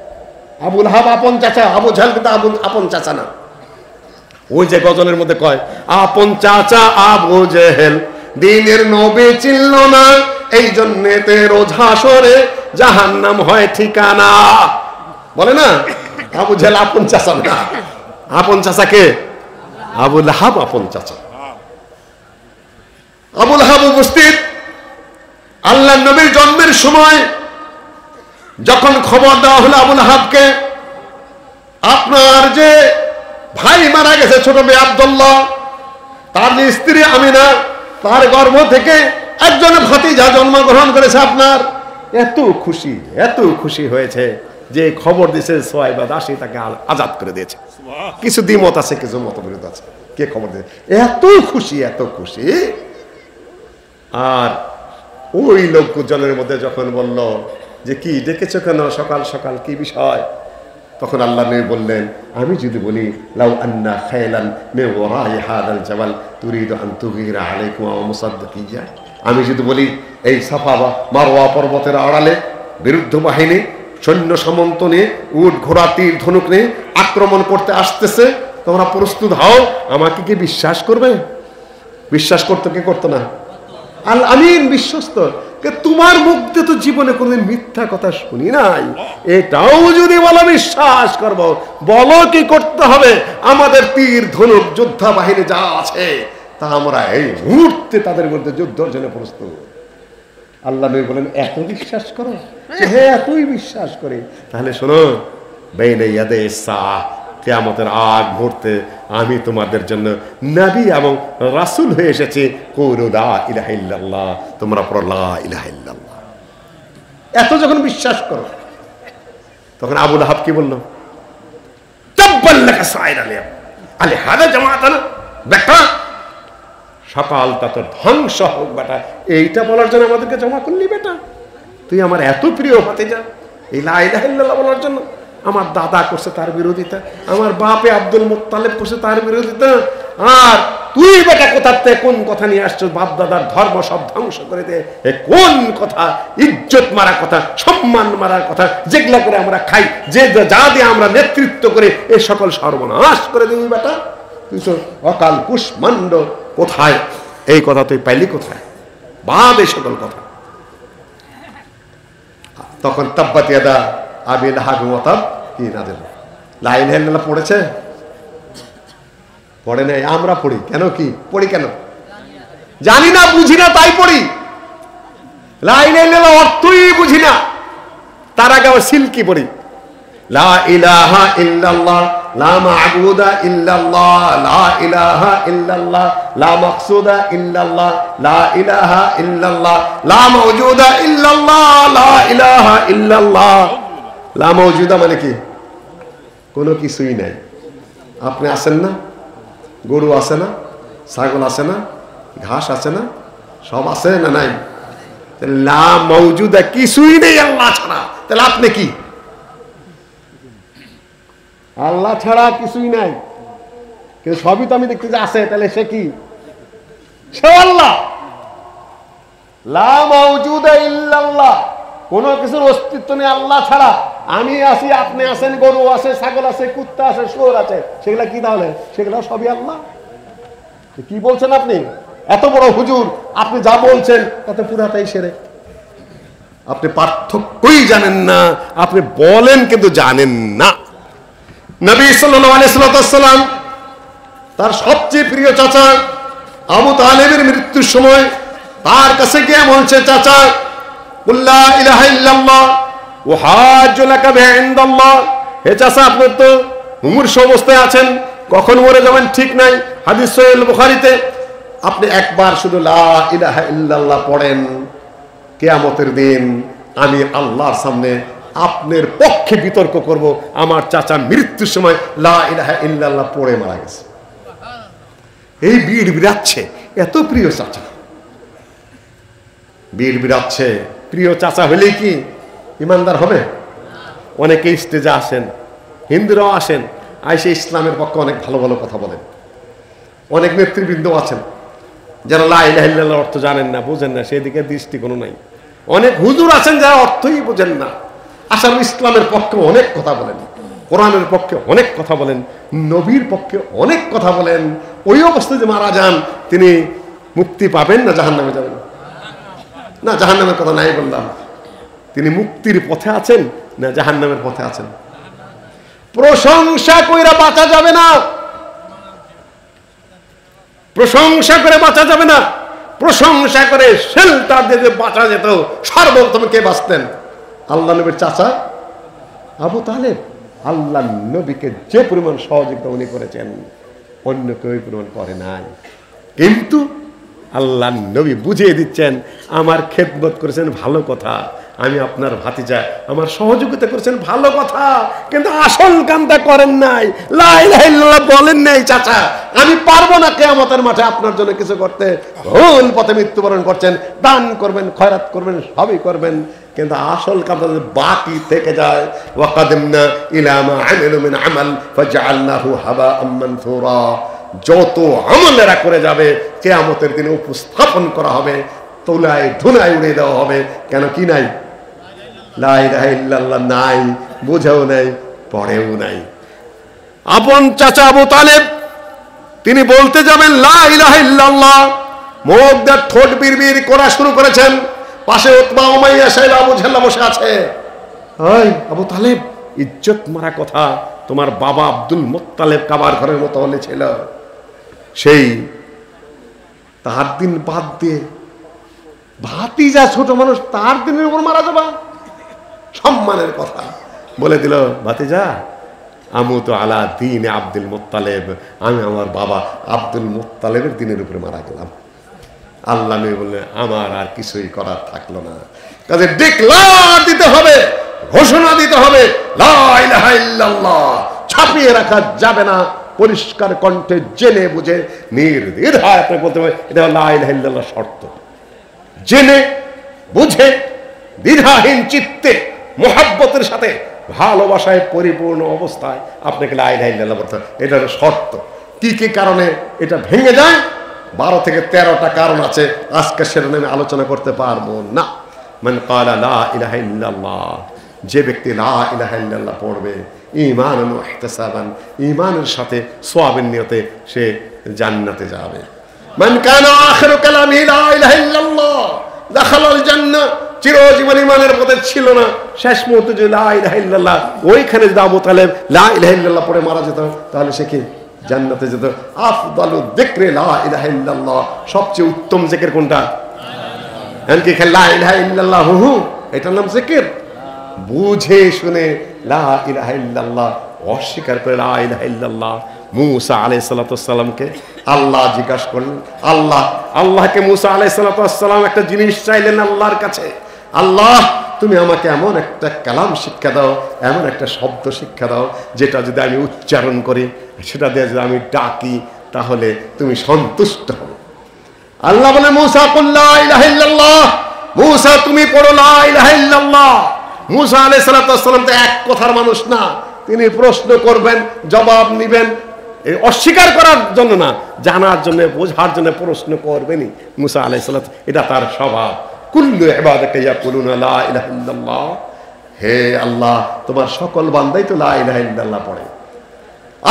আবু লাহাব আপন চাচা, আবু জাহেল কিন্তু আপন চাচা না। ওই যে গজলের মধ্যে কয়, আপন চাচা আবু জেহেল দিনের নবী চিনল না, এই জন্যে তে রোজ হাসরে জাহান্নাম হয় ঠিকানা। বলে না? আবু জেহেল আপন চাচা না। আপন চাচা কে? আবু লাহাব আপন চাচা। আবু লাহাব উপস্থিত আল্লাহ নবীর জন্মের সময়। যখন খবর দেওয়া হলো আবু লাহাবকে, আপনার যে ভাই মারা গেছে ছোট মেয়ে আব্দুল্লাহ, তার স্ত্রী আমিনা, তার গর্ভ থেকে একজন ভাতিজা জন্মগ্রহণ করেছে আপনার। এত খুশি হয়েছে যে খবর দিয়েছে সোয়াইবা দাসী তাকে আজাদ করে দিয়েছে। কিছু দ্বিমত আছে, কিছু মতবিরোধ আছে, কে খবর দিয়েছে। এত খুশি। আর ওই লোকজনের মধ্যে যখন বলল যে কি ডেকেছো কেন সকাল সকাল, কি বিষয়, তখন আল্লাহ নবী বললেন, আমি যদি বলি লাউ আন্না খায়লান মিন ওয়ারাই হাদাল জাবাল তুরিদু আন তুগীরা আলাইকুম ওয়া মুসাদ্দিকিয়া, আমি যদি বলি এই সাফা বা মারওয়া পর্বতের আড়ালে বিরুদ্ধ বাহিনী সৈন্য সামন্ত নিয়ে উট ঘোড়া তীর ধনুক নিয়ে আক্রমণ করতে আসতেছে, তোমরা প্রস্তুত হও, আমাকে কি বিশ্বাস করবে? বিশ্বাস করতো কে করতো না? আল আমিন, বিশ্বস্ত। তোমার মুখ দিয়ে তো জীবনে কোনদিন মিথ্যা কথা শুনি নাই, এটাও যদি বলো বিশ্বাস করব, বলো কি করতে হবে? আমাদের তীর ধনুক যোদ্ধা বাহিনী যা আছে তা আমরা এই মুহূর্তে তাদের মধ্যে যুদ্ধের জন্য প্রস্তুত। আল্লাহ নবী বলেন, এত বিশ্বাস করো? হ্যাঁ, এতই বিশ্বাস করি। তাহলে শোনো, বাইনা ইয়াদে সাআহ, কিয়ামতের আগ মুহূর্তে আমি তোমাদের জন্য নবী এবং রাসূল হয়ে এসেছি। কুলু লা ইলাহা ইল্লাল্লাহ, তোমরা পড়ো লা ইলাহা ইল্লাল্লাহ। এত যখন বিশ্বাস করো, তখন আবু লাহাব কি বলল? তাব্বাল লাকা সাইর আলী হাদা জামাআতানা, বেটা সকালটা তোর ধ্বংস হোক বেটা, এইটা বলার জন্য আমাদেরকে জমা করলি বেটা? তুই আমার এত প্রিয় ভাতিজা, এই লা ইলাহা ইল্লাল্লাহ বলার জন্য? আমার দাদা করছে তার বিরোধিতা, আমার বাপে আব্দুল মুত্তালিব করছে তার বিরোধিতা, আর তুই বেটা কোথার থেকে কোন কথা নিয়ে আসছো? বাপ দাদার ধর্ম সব ধ্বংস করে দে, কোন কথা? ইজ্জত মারা কথা, সম্মান মারার কথা, যেগুলা করে আমরা খাই, যে যা দিয়ে আমরা নেতৃত্ব করে এ সকল সর্বনাশ করে দিবি বেটা। তুই তো অকাল কুষ্মাণ্ড, কোথায় এই কথা তুই পাইলি কোথায়? বাদ এই সকল কথা। তখন তাব্বাত ইয়াদা আবি লাহাব ওয়া তাব কি নাযিল, লা ইলাহা ইল্লাল্লাহ পড়েছে? পড়ে নাই। আমরা পড়ি কেন? কি পড়ি কেন? জানি না, বুঝি না, তাই পড়ি। লা ইলাহা ইল্লাল্লাহ অর্থই বুঝি না, তার আগে আবার সিলকি পড়ি। লা ইলাহা ইল্লাল্লাহ লা মা'বুদা ইল্লাল্লাহ, লা ইলাহা ইল্লাল্লাহ লা মাকসুদা ইল্লাল্লাহ, লা ইলাহা ইল্লাল্লাহ লা মাওজুদা ইল্লাল্লাহ, লা ইলাহা ইল্লাল্লাহ। লা মাওজুদা মানে কি? কোনো কিছুই নাই। আপনি আছেন না? গরু আছে না? ছাগল আছে না? ঘাস আছে না? সব আছে না নাই? লা মাওজুদা কিছুই নেই আল্লাহ ছাড়া, তাহলে আপনি কি? আল্লাহ ছাড়া কিছুই নাই। কিন্তু সবই তো আমি দেখতে যে আছে, তাহলে সে কি? সে আল্লাহ। লা মাওজুদা ইল্লাল্লাহ, কোনো কিছুর অস্তিত্ব নেই আল্লাহ ছাড়া। আমি আছি, আপনি আছেন, গরু আছে, ছাগল আছে, কুত্তা আছে, শুয়োর আছে, সেগুলা কি তাহলে? সেগুলা সবই আল্লাহ। কি বলছেন আপনি? এত বড় হুজুর, আপনি যা বলছেন তাতে পুরাটাই সেরে। আপনি পার্থক্যই জানেন না, আপনি বলেন কিন্তু জানেন না। নবী সাল্লাল্লাহু আলাইহি ওয়াসাল্লাম তার সবচেয়ে প্রিয় চাচা আবু তালেবের মৃত্যুর সময় তার কাছে গিয়ে বলছে, চাচা লা ইলাহা ইল্লাল্লাহ ওয়া হাজ্জু লাকা বিইনদাল্লাহ, হে চাচা আপনি তো মুমূর্ষু অবস্থায় আছেন, কখন মরে যাবেন ঠিক নাই, হাদিস সহিহ বুখারীতে। আপনি একবার শুধু লা ইলাহা ইল্লাল্লাহ পড়েন, কিয়ামতের দিন আমি আল্লাহর সামনে আপনার পক্ষে বিতর্ক করব। আমার চাচা মৃত্যুর সময় লা ইলাহা ইল্লাল্লাহ পড়ে মারা গেছে। এই বীর বিরাচ্ছে, এত প্রিয় চাচা, বীর বিরাচ্ছে। প্রিয় চাচা হলেই কি ইমানদার হবে? অনেকে স্টেজে আসেন, হিন্দুরাও আসেন, আইসে ইসলামের পক্ষে অনেক ভালো ভালো কথা বলেন। অনেক নেতৃবৃন্দ আছেন যারা লা ইলাহা ইল্লাল্লাহর অর্থ জানেন না, বুঝেন না, সেদিকে দৃষ্টি কোনো নাই। অনেক হুজুর আছেন যারা অর্থই বুঝেন না, আসলে ইসলামের পক্ষে অনেক কথা বলেন, কোরআনের পক্ষে অনেক কথা বলেন, নবীর পক্ষে অনেক কথা বলেন। ওই অবস্থায় যে মারা যান, তিনি মুক্তি পাবেন না জাহান্নামে যাবেন? না, জাহান্নামের কথা নাই বললাম। তিনি মুক্তির পথে আছেন না জাহান্নামের পথে আছেন? প্রশংসা কইরা বাঁচা যাবে না, প্রশংসা করে বাঁচা যাবে না। প্রশংসা করে শেল্টার দিয়ে বাঁচা যেত, সর্বপ্রথম কে বাঁচতেন? আল্লাহ নবীর চাচা আবু তালেব। আল্লাহ নবীকে যে পরিমাণ সহযোগিতা উনি করেছেন, অন্য কেউ পরিমাণ করে নাই। কিন্তু আল্লাহ নবী বুঝিয়ে দিচ্ছেন, আমার খেদমত করেছেন ভালো কথা, আমি আপনার ভাতিজা, আমার সহযোগিতা করেছেন ভালো কথা, কিন্তু আসল কামটা করেন নাই, লা ইলাহা ইল্লাল্লাহ বলেন নাই। চাচা আমি পারবো না কিয়ামতের মাঠে আপনার জন্য কিছু করতে, ভুল পথে মৃত্যুবরণ করছেন, দান করবেন, খয়রাত করবেন, সবই করবেন, কিন্তু আসল কামটা যদি বাকি থেকে যায়, ওয়াকাদিমনা ইলা মা আমিলু মিন আমাল ফাজআলনাহু হাবাআম মানসুরা, যত আমল এরা করে যাবে কিয়ামতের দিনে উপস্থাপন করা হবে, তোলায় ধুলায় উড়িয়ে দেওয়া হবে। কেন? কি নাই? লা ইলাহা ইল্লাল্লাহ নাই, বুঝেও নাই, পড়েও নাই। আপন চাচা আবু তালেব তিনি বলতে যাবেন লা ইলাহা ইল্লাল্লাহ, মুখ দিয়ে ঠোঁট বিড়বিড় করা শুরু করেছেন। পাশে উতবা উমাইয়া সাহেব আবু জাহল বসে আছে। ওই আবু তালেব, ইজ্জত মারা কথা, তোমার বাবা আব্দুল মুত্তালিব কাবার ঘরের মতো হলে ছিল, সেই তার দিন বাদ দিয়ে ভাতিজা ছোট মানুষ তার দিনের উপর মারা যাবা? সম্মানের কথা বলে দিল, ভাতিজা আমু তো আলা দিন আব্দুল মুত্তালিব, আমি আমার বাবা আব্দুল মুত্তালিবের দিনের উপরে মারা গেলাম। আল্লাহ নবী বললেন, আমার আর কিছুই করার থাকলো না, কাজে ডিক্লার দিতে হবে, ঘোষণা দিতে হবে, লা ইলাহা ইল্লাল্লাহ ছাপিয়ে রাখা যাবে না। পরিষ্কার কণ্ঠে জেনে বুঝে নির্দ্বিধায় আপনি বলতে হবে, এটা লা ইলাহা ইল্লাল্লাহ শর্ত। জেনে বুঝে দ্বিধাহীন চিত্তে মুহাব্বতের সাথে ভালোবাসায় পরিপূর্ণ অবস্থায় আপনাকে লা ইলাহা ইল্লাল্লাহ বলতে হবে, এটা শর্ত। কি কি কারণে এটা ভেঙে যায়? 12 থেকে 13টা কারণ আছে, আজকে সেটা নিয়ে আলোচনা করতে পারবো না। মান ক্বালা লা ইলাহা ইল্লাল্লাহ, যে ব্যক্তি লা ইলাহা ইল্লাল্লাহ পড়বে ঈমানান ওয়া ইহতিসাবান, ঈমানের সাথে সওয়াবের নিয়তে সে জান্নাতে যাবে। মান কানা আখিরু কালামি লা ইলাহা ইল্লাল্লাহ দাখালাল জান্নাহ, চিরজীবন ঈমানের পথে ছিল না, শেষ মুহূর্তে যে লা ইলাহা ইল্লাল্লাহ, ওইখানে যদি আবু তালেব লা ইলাহা ইল্লাল্লাহ পড়ে মারা যেত, তাহলে সে কি জান্নাতে যেত। আফদালু যিকরি লা ইলাহা ইল্লাল্লাহ, সবচেয়ে উত্তম জিকির কোনটা? এমনকি লা ইলাহা ইল্লাল্লাহ এটার নাম জিকির। বুঝে শুনে লা ইলাহা ইল্লাল্লাহ অস্বীকার করে লা ইলাহা ইল্লাল্লাহ। মুসা আলাইহিস সালাতু ওয়াস সালামকে আল্লাহ জিজ্ঞাসা করলেন, আল্লাহকে মুসা আলাইহিস সালাতু ওয়াস সালাম একটা জিনিস চাইলেন আল্লাহর কাছে, আল্লাহ তুমি আমাকে এমন একটা কালাম শিক্ষা দাও, এমন একটা শব্দ শিক্ষা দাও, যেটা যদি আমি উচ্চারণ করি, সেটা দিয়ে যদি আমি ডাকি, তাহলে তুমি সন্তুষ্ট হবে। আল্লাহ বলে, মুসা কুল লা ইলাহা ইল্লাল্লাহ, মুসা তুমি পড়ো লা ইলাহা ইল্লাল্লাহ। মুসা আলাইহিস সালাতু ওয়াস সালাম তো এক কথার মানুষ না, তিনি প্রশ্ন করবেন, জবাব নিবেন, এই অস্বীকার করার জন্য না, জানার জন্য, বোঝার জন্য প্রশ্ন করবেনই মুসা আলাইহিস সালাম। এটা তার স্বভাব। কুল্লু ইবাদাকা ইয়াকুলুনা লা ইলাহা ইল্লাল্লাহ, হে আল্লাহ তোমার সকল বান্দাই তো লা ইলাহা ইল্লাল্লাহ পড়ে।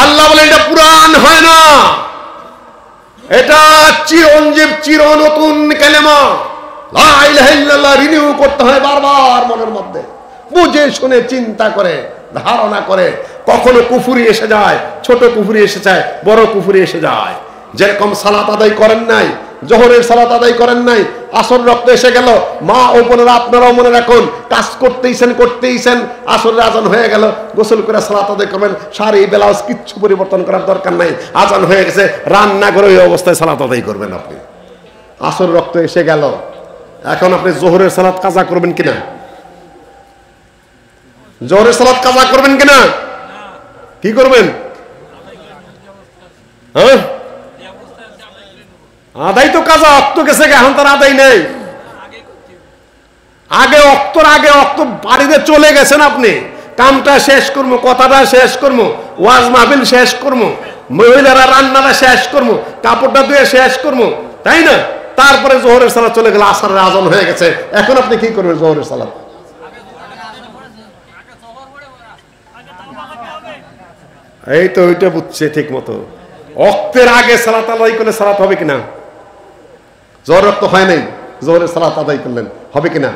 আল্লাহ বলে এটা পুরাণ হয় না, এটা চিরঞ্জীব চির নতুন কালেমা। লা ইলাহা ইল্লাল্লাহ রিনিউ করতে হয় বারবার মনের মধ্যে, বুঝে শুনে চিন্তা করে ধারণা করে। কখনো কুফরি এসে যায়, ছোট কুফরি এসে যায়, বড় কুফরি এসে যায়। যেরকম সালাত আদায় করেন নাই, জোহরের সালাত আদায় করেন নাই, আসর রক্ত এসে গেল, মা ও বোনেরা আপনারাও মনে রাখুন, কাজ করতেইছেন, আসরের আজান হয়ে গেল, গোসল করে সালাত আদায় করবেন, শাড়ি ব্লাউজ কিচ্ছু পরিবর্তন করার দরকার নাই, আজান হয়ে গেছে, রান্না করে ওই অবস্থায় সালাত আদায় করবেন। আপনি আসর রক্ত এসে গেল, এখন আপনি জোহরের সালাত কাজা করবেন কিনা? জোহরের সালাত কাজা করবেন কিনা? কি করবেন? হ্যাঁ, আদায় তো কাজা, অক্ত গেছে, এখন তার আদায় নেই। আগে অক্ত বাড়িতে চলে গেছেন আপনি, কামটা শেষ করবো, কথাটা শেষ করবো, ওয়াজ মাহফিল শেষ করবো, মহিলারা রান্নাটা শেষ করবো, কাপড়টা ধুয়ে শেষ করবো, তাই না? তারপরে জোহরের সালাত চলে গেল, আসরের আজান হয়ে গেছে, এখন আপনি কি করবেন? জোহরের সালাত এই তো ওইটা বুঝছে ঠিক মতো। অক্তের আগে সালাত আদায় করলে সালাত হবে কিনা? জোহর রক্ত হয় নাই, জোহরের সালাত আদায় করলেন, হবে কিনা?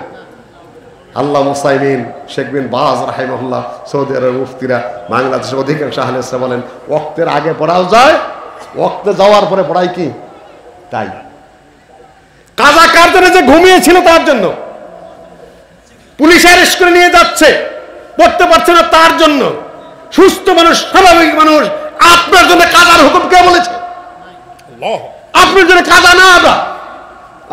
আল্লাহ মুসাইমিন শেখ বিন বাজ রাহিমাহুল্লাহ, সৌদি আরবের মুফতিরা, বাংলাদেশের অধিকাংশ আহলে হাদিস বলেন ওয়াক্তের আগে পড়াও যায়, ওয়াক্তে যাওয়ার পরে পড়াই কি তাই। কাজা কার জন্য? যে ঘুমিয়েছিল তার জন্য। পুলিশ অ্যারেস্ট করে নিয়ে যাচ্ছে, পড়তে পারছে না তার জন্য। সুস্থ মানুষ, স্বাভাবিক মানুষ, আপনার জন্য কাজার হুকুম কে বলেছে? আপনার জন্য কাজা না আদা।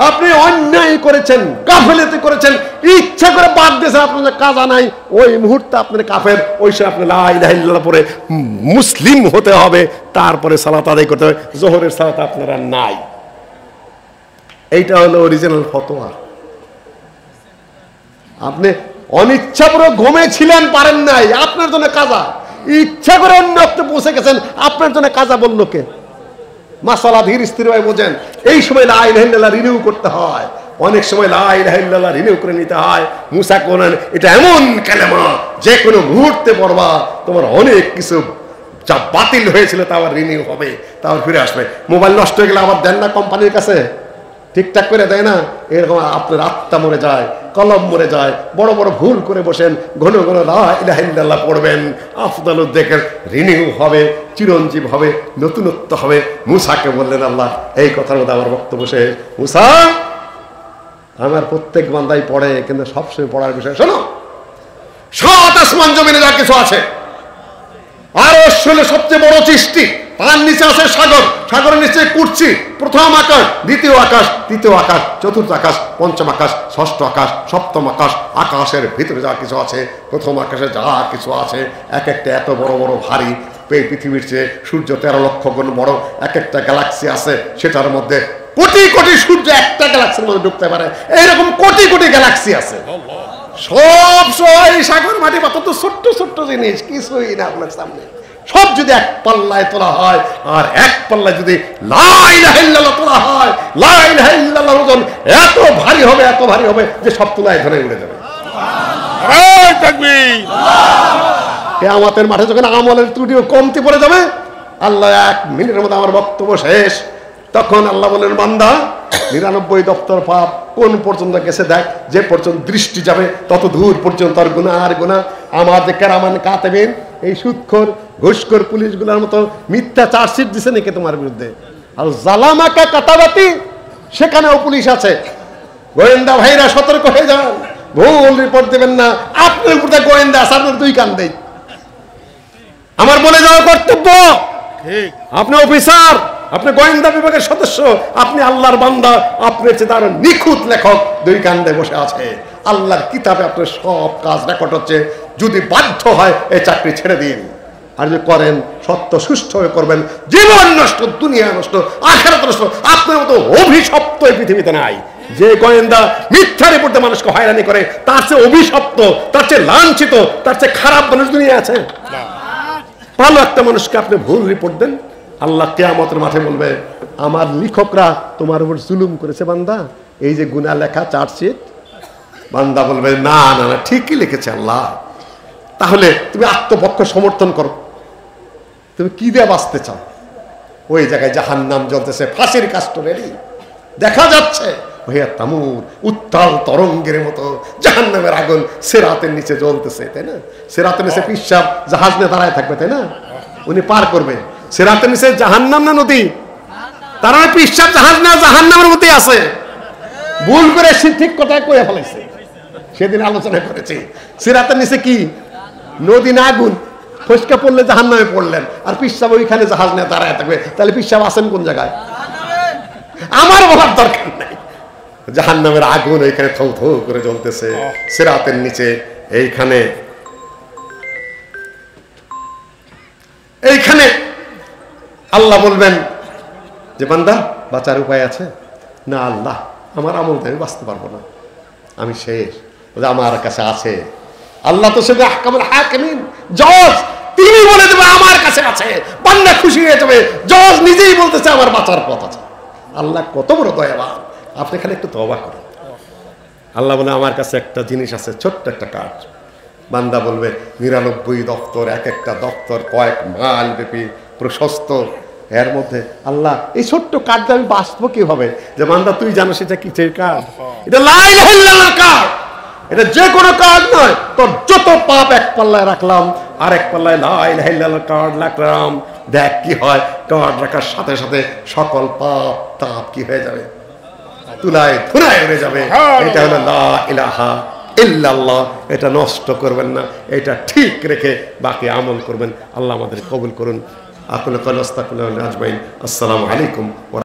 আপনি অন্যায় করেছেন, গাফিলতি করেছেন, ইচ্ছা করে বাদ দিয়েছেন, আপনার কাজা নাই, ওই মুহূর্তে আপনার কাফের, ওই সময় আপনি লা ইলাহা ইল্লাল্লাহ পড়ে মুসলিম হতে হবে, তারপরে সালাত আদায় করতে হবে। জোহরের সালাত আপনারা নাই। এইটা হলো অরিজিনাল ফতোয়া। আপনি অনিচ্ছাপূর্বক ঘুমিয়েছিলেন, পারেন নাই, আপনার জন্য কাজা। ইচ্ছা করে অন্য অর্থে পৌঁছে গেছেন, আপনার জন্য কাজা বলল কে? মাসালা ধীর স্থির ভাবে বোঝেন। এই সময় লা ইলাহা ইল্লাল্লাহ রিনিউ করতে হয়, অনেক সময় লা ইলাহা ইল্লাল্লাহ রিনিউ করে নিতে হয়। মুসা কোরআন এটা এমন কালেমা, যে কোনো মুহূর্তে পড়বা, তোমার অনেক কিছু যা বাতিল হয়েছিল তা আবার রিনিউ হবে, তা আবার ফিরে আসবে। মোবাইল নষ্ট হয়ে গেলে আবার দেন না কোম্পানির কাছে, ঠিকঠাক করে দেয় না? এরকম আপনার আত্মা মরে যায়, কলম মরে যায়, বড় বড় ভুল করে বসেন, ঘন ঘন লা ইলাহা ইল্লাল্লাহ পড়বেন, আফদালুদ যিকর রিনিউ হবে, চিরঞ্জীব হবে, নতুনত্ব হবে। মুসাকে বললেন আল্লাহ এই কথার মধ্যে আমার বক্তব্য শেষ। মুসা, আমার প্রত্যেক বান্দাই পড়ে, কিন্তু সবসময় পড়ার বিষয় শোনো, সাত আসমান জমিনে যা কিছু আছে, আরশ হলো সবচেয়ে বড় সৃষ্টি, তার নিচে আছে সাগর, সাগরের নিচে কুরসি, প্রথম আকাশ, দ্বিতীয় আকাশ, তৃতীয় আকাশ, চতুর্থ আকাশ, পঞ্চম আকাশ, ষষ্ঠ আকাশ, সপ্তম আকাশ। আকাশের ভিতরে যা কিছু আছে, প্রথম আকাশে যা কিছু আছে, এক একটা এত বড় বড় ভারী, পৃথিবীর চেয়ে সূর্য 13 লক্ষ গুণ বড়, এক একটা গ্যালাক্সি আছে, সেটার মধ্যে কোটি কোটি সূর্য একটা গ্যালাক্সির মধ্যে ঢুকতে পারে, এইরকম কোটি কোটি গ্যালাক্সি আছে। সব এই সাগর মাটি পাথর তো ছোট্ট ছোট্ট জিনিস, কিছুই না আপনার সামনে। সব যদি এক পাল্লায় তোলা হয়, আর এক পাল্লায় যদি লা ইলাহা ইল্লাল্লাহ তোলা হয়, লা ইলাহা ইল্লাল্লাহর ওজন এত ভারী হবে, এত ভারী হবে যে সব তুলায় ধরে উড়ে যাবে। নারে তাকবীর! কিয়ামতের মাঠে যখন আমলের ত্রুটিও কমতি পড়ে যাবে, আল্লাহ 1 মিনিটের মধ্যে আমার বক্তব্য শেষ, তখন আল্লাহ বলেন বান্দা 99 দপ্তর পাপ কোন পর্যন্ত গেছে দেখ, যে পর্যন্ত দৃষ্টি যাবে তত দূর পর্যন্ত আর গুনাহ আর গুনাহ। আমার যে কেরামান কাতেবেন, এই সুদখোর ঘুষখোর পুলিশগুলোর মতো মিথ্যা চার্জশিট দিছে নাকি তোমার বিরুদ্ধে? আর জালামাকা কাতাবাতি, সেখানেও পুলিশ আছে। গোয়েন্দা ভাইরা সতর্ক হয়ে যান, ভুল রিপোর্ট দেবেন না। আপনার উপরে গোয়েন্দা আছে, আপনার 2 কান দেই। আমার বলে যাওয়া কর্তব্য, আপনি অফিসার, আপনি গোয়েন্দা বিভাগের সদস্য, আপনি আল্লাহর বান্দা, আপনার চেয়ে তার নিখুঁত লেখক 2 কান্দে বসে আছে। আল্লাহর কিতাবে আপনার সব কাজ রেকর্ড হচ্ছে। যদি বাধ্য হয় এই চাকরি ছেড়ে দিন, আর যদি করেন সত্য সুষ্ঠুভাবে করবেন, জীবন নষ্ট, দুনিয়া নষ্ট, আখিরাত নষ্ট। আপনার মতো অভিশপ্ত এই পৃথিবীতে নাই। যে গোয়েন্দা মিথ্যা রিপোর্টে মানুষকে হয়রানি করে, তার চেয়ে অভিশপ্ত, তার চেয়ে লাঞ্ছিত, তার চেয়ে খারাপ মানুষ দুনিয়া আছে? ভালো একটা মানুষকে আপনি ভুল রিপোর্ট দেন, আল্লাহ কিয়ামতের মাঠে বলবে, আমার লেখকরা তোমার উপর জুলুম করেছে বান্দা, এই যে গুনাহ লেখা চার্জশিট। বান্দা বলবে, না না না, ঠিকই লিখেছে আল্লাহ। তাহলে তুমি আত্মপক্ষ সমর্থন করো, তুমি কি দিয়ে বাঁচতে চাও? ওই জায়গায় জাহান্নাম জ্বলতেছে, ফাঁসির কাস্টমেরই দেখা যাচ্ছে, ভাইয়া তামুর উত্তাল তরঙ্গের মতো জাহান্নামের আগুন সিরাতের নিচে জ্বলতেছে, তাই না? সিরাতের নিচে পিশাব জাহাজ নিয়ে দাঁড়ায় থাকবে, তাই না? উনি পার করবে। সিরাতের নিচে জাহান্নাম না নদী? তারা পিশাব জাহাজ না জাহান্নামের মধ্যে আছে। ভুল করে সে ঠিক কথায় কয়ে ফেলাইছে। সেদিন আলোচনা করেছি, সিরাতের নিচে কি নদী না আগুন? ফসকা পড়লে জাহান্নামে পড়লেন, আর পিশাব ওইখানে জাহাজ নিয়ে দাঁড়ায় থাকবে, তাহলে পিশাব আছেন কোন জায়গায়? আমার বলার দরকার নাই। জাহান্নামের আগুন ওইখানে থৌ থৌ করে জ্বলতেছে সিরাতের নিচে। এইখানে আল্লাহ বলবেন যে বান্দা বাঁচার উপায় আছে? না আল্লাহ, আমার আমল আমি বাঁচতে পারবো না, আমি শেষ। আমার কাছে আছে। আল্লাহ তো শুধু আহকামুল হাকিমিন, জজ, তিনি বলে দেবে আমার কাছে আছে। বান্দা খুশি হয়ে যাবে, জজ নিজেই বলতেছে আমার বাঁচার পথ আছে। আল্লাহ কত বড় দয়াবান। আপনি খালি একটু তওবা করেন। আল্লাহ বলে আমার কাছে একটা জিনিস আছে, ছোট্ট একটা কাজ। বান্দা বলবে 99 দপ্তর, এক একটা দপ্তর কয়েক মাইল ব্যাপী প্রশস্ত, এর মধ্যে আল্লাহ এই ছোট্ট কাজটা আমি বাঁচবো কিভাবে? যে বান্দা তুই জানিস এটা কিসের কাজ? এটা লা ইলাহা ইল্লাল্লাহ কাজ। এটা যে কোনো কাজ নয়। তোর যত পাপ এক পাল্লায় রাখলাম, আর এক পাল্লায় লা ইলাহা ইল্লাল্লাহ কার্ড রাখলাম, দেখ কি হয়। কার্ড রাখার সাথে সাথে সকল পাপ তাপ কি হয়ে যাবে? তুলায় ধুলায় উড়ে যাবে। এটা হলো লা ইলাহা ইল্লাল্লাহ। এটা নষ্ট করবেন না, এটা ঠিক রেখে বাকি আমল করবেন। আল্লাহ আমাদের কবুল করুন। আকুলু কাউলি আস্তাগফিরুল্লাহ আজমাইন। আসসালামু আলাইকুম।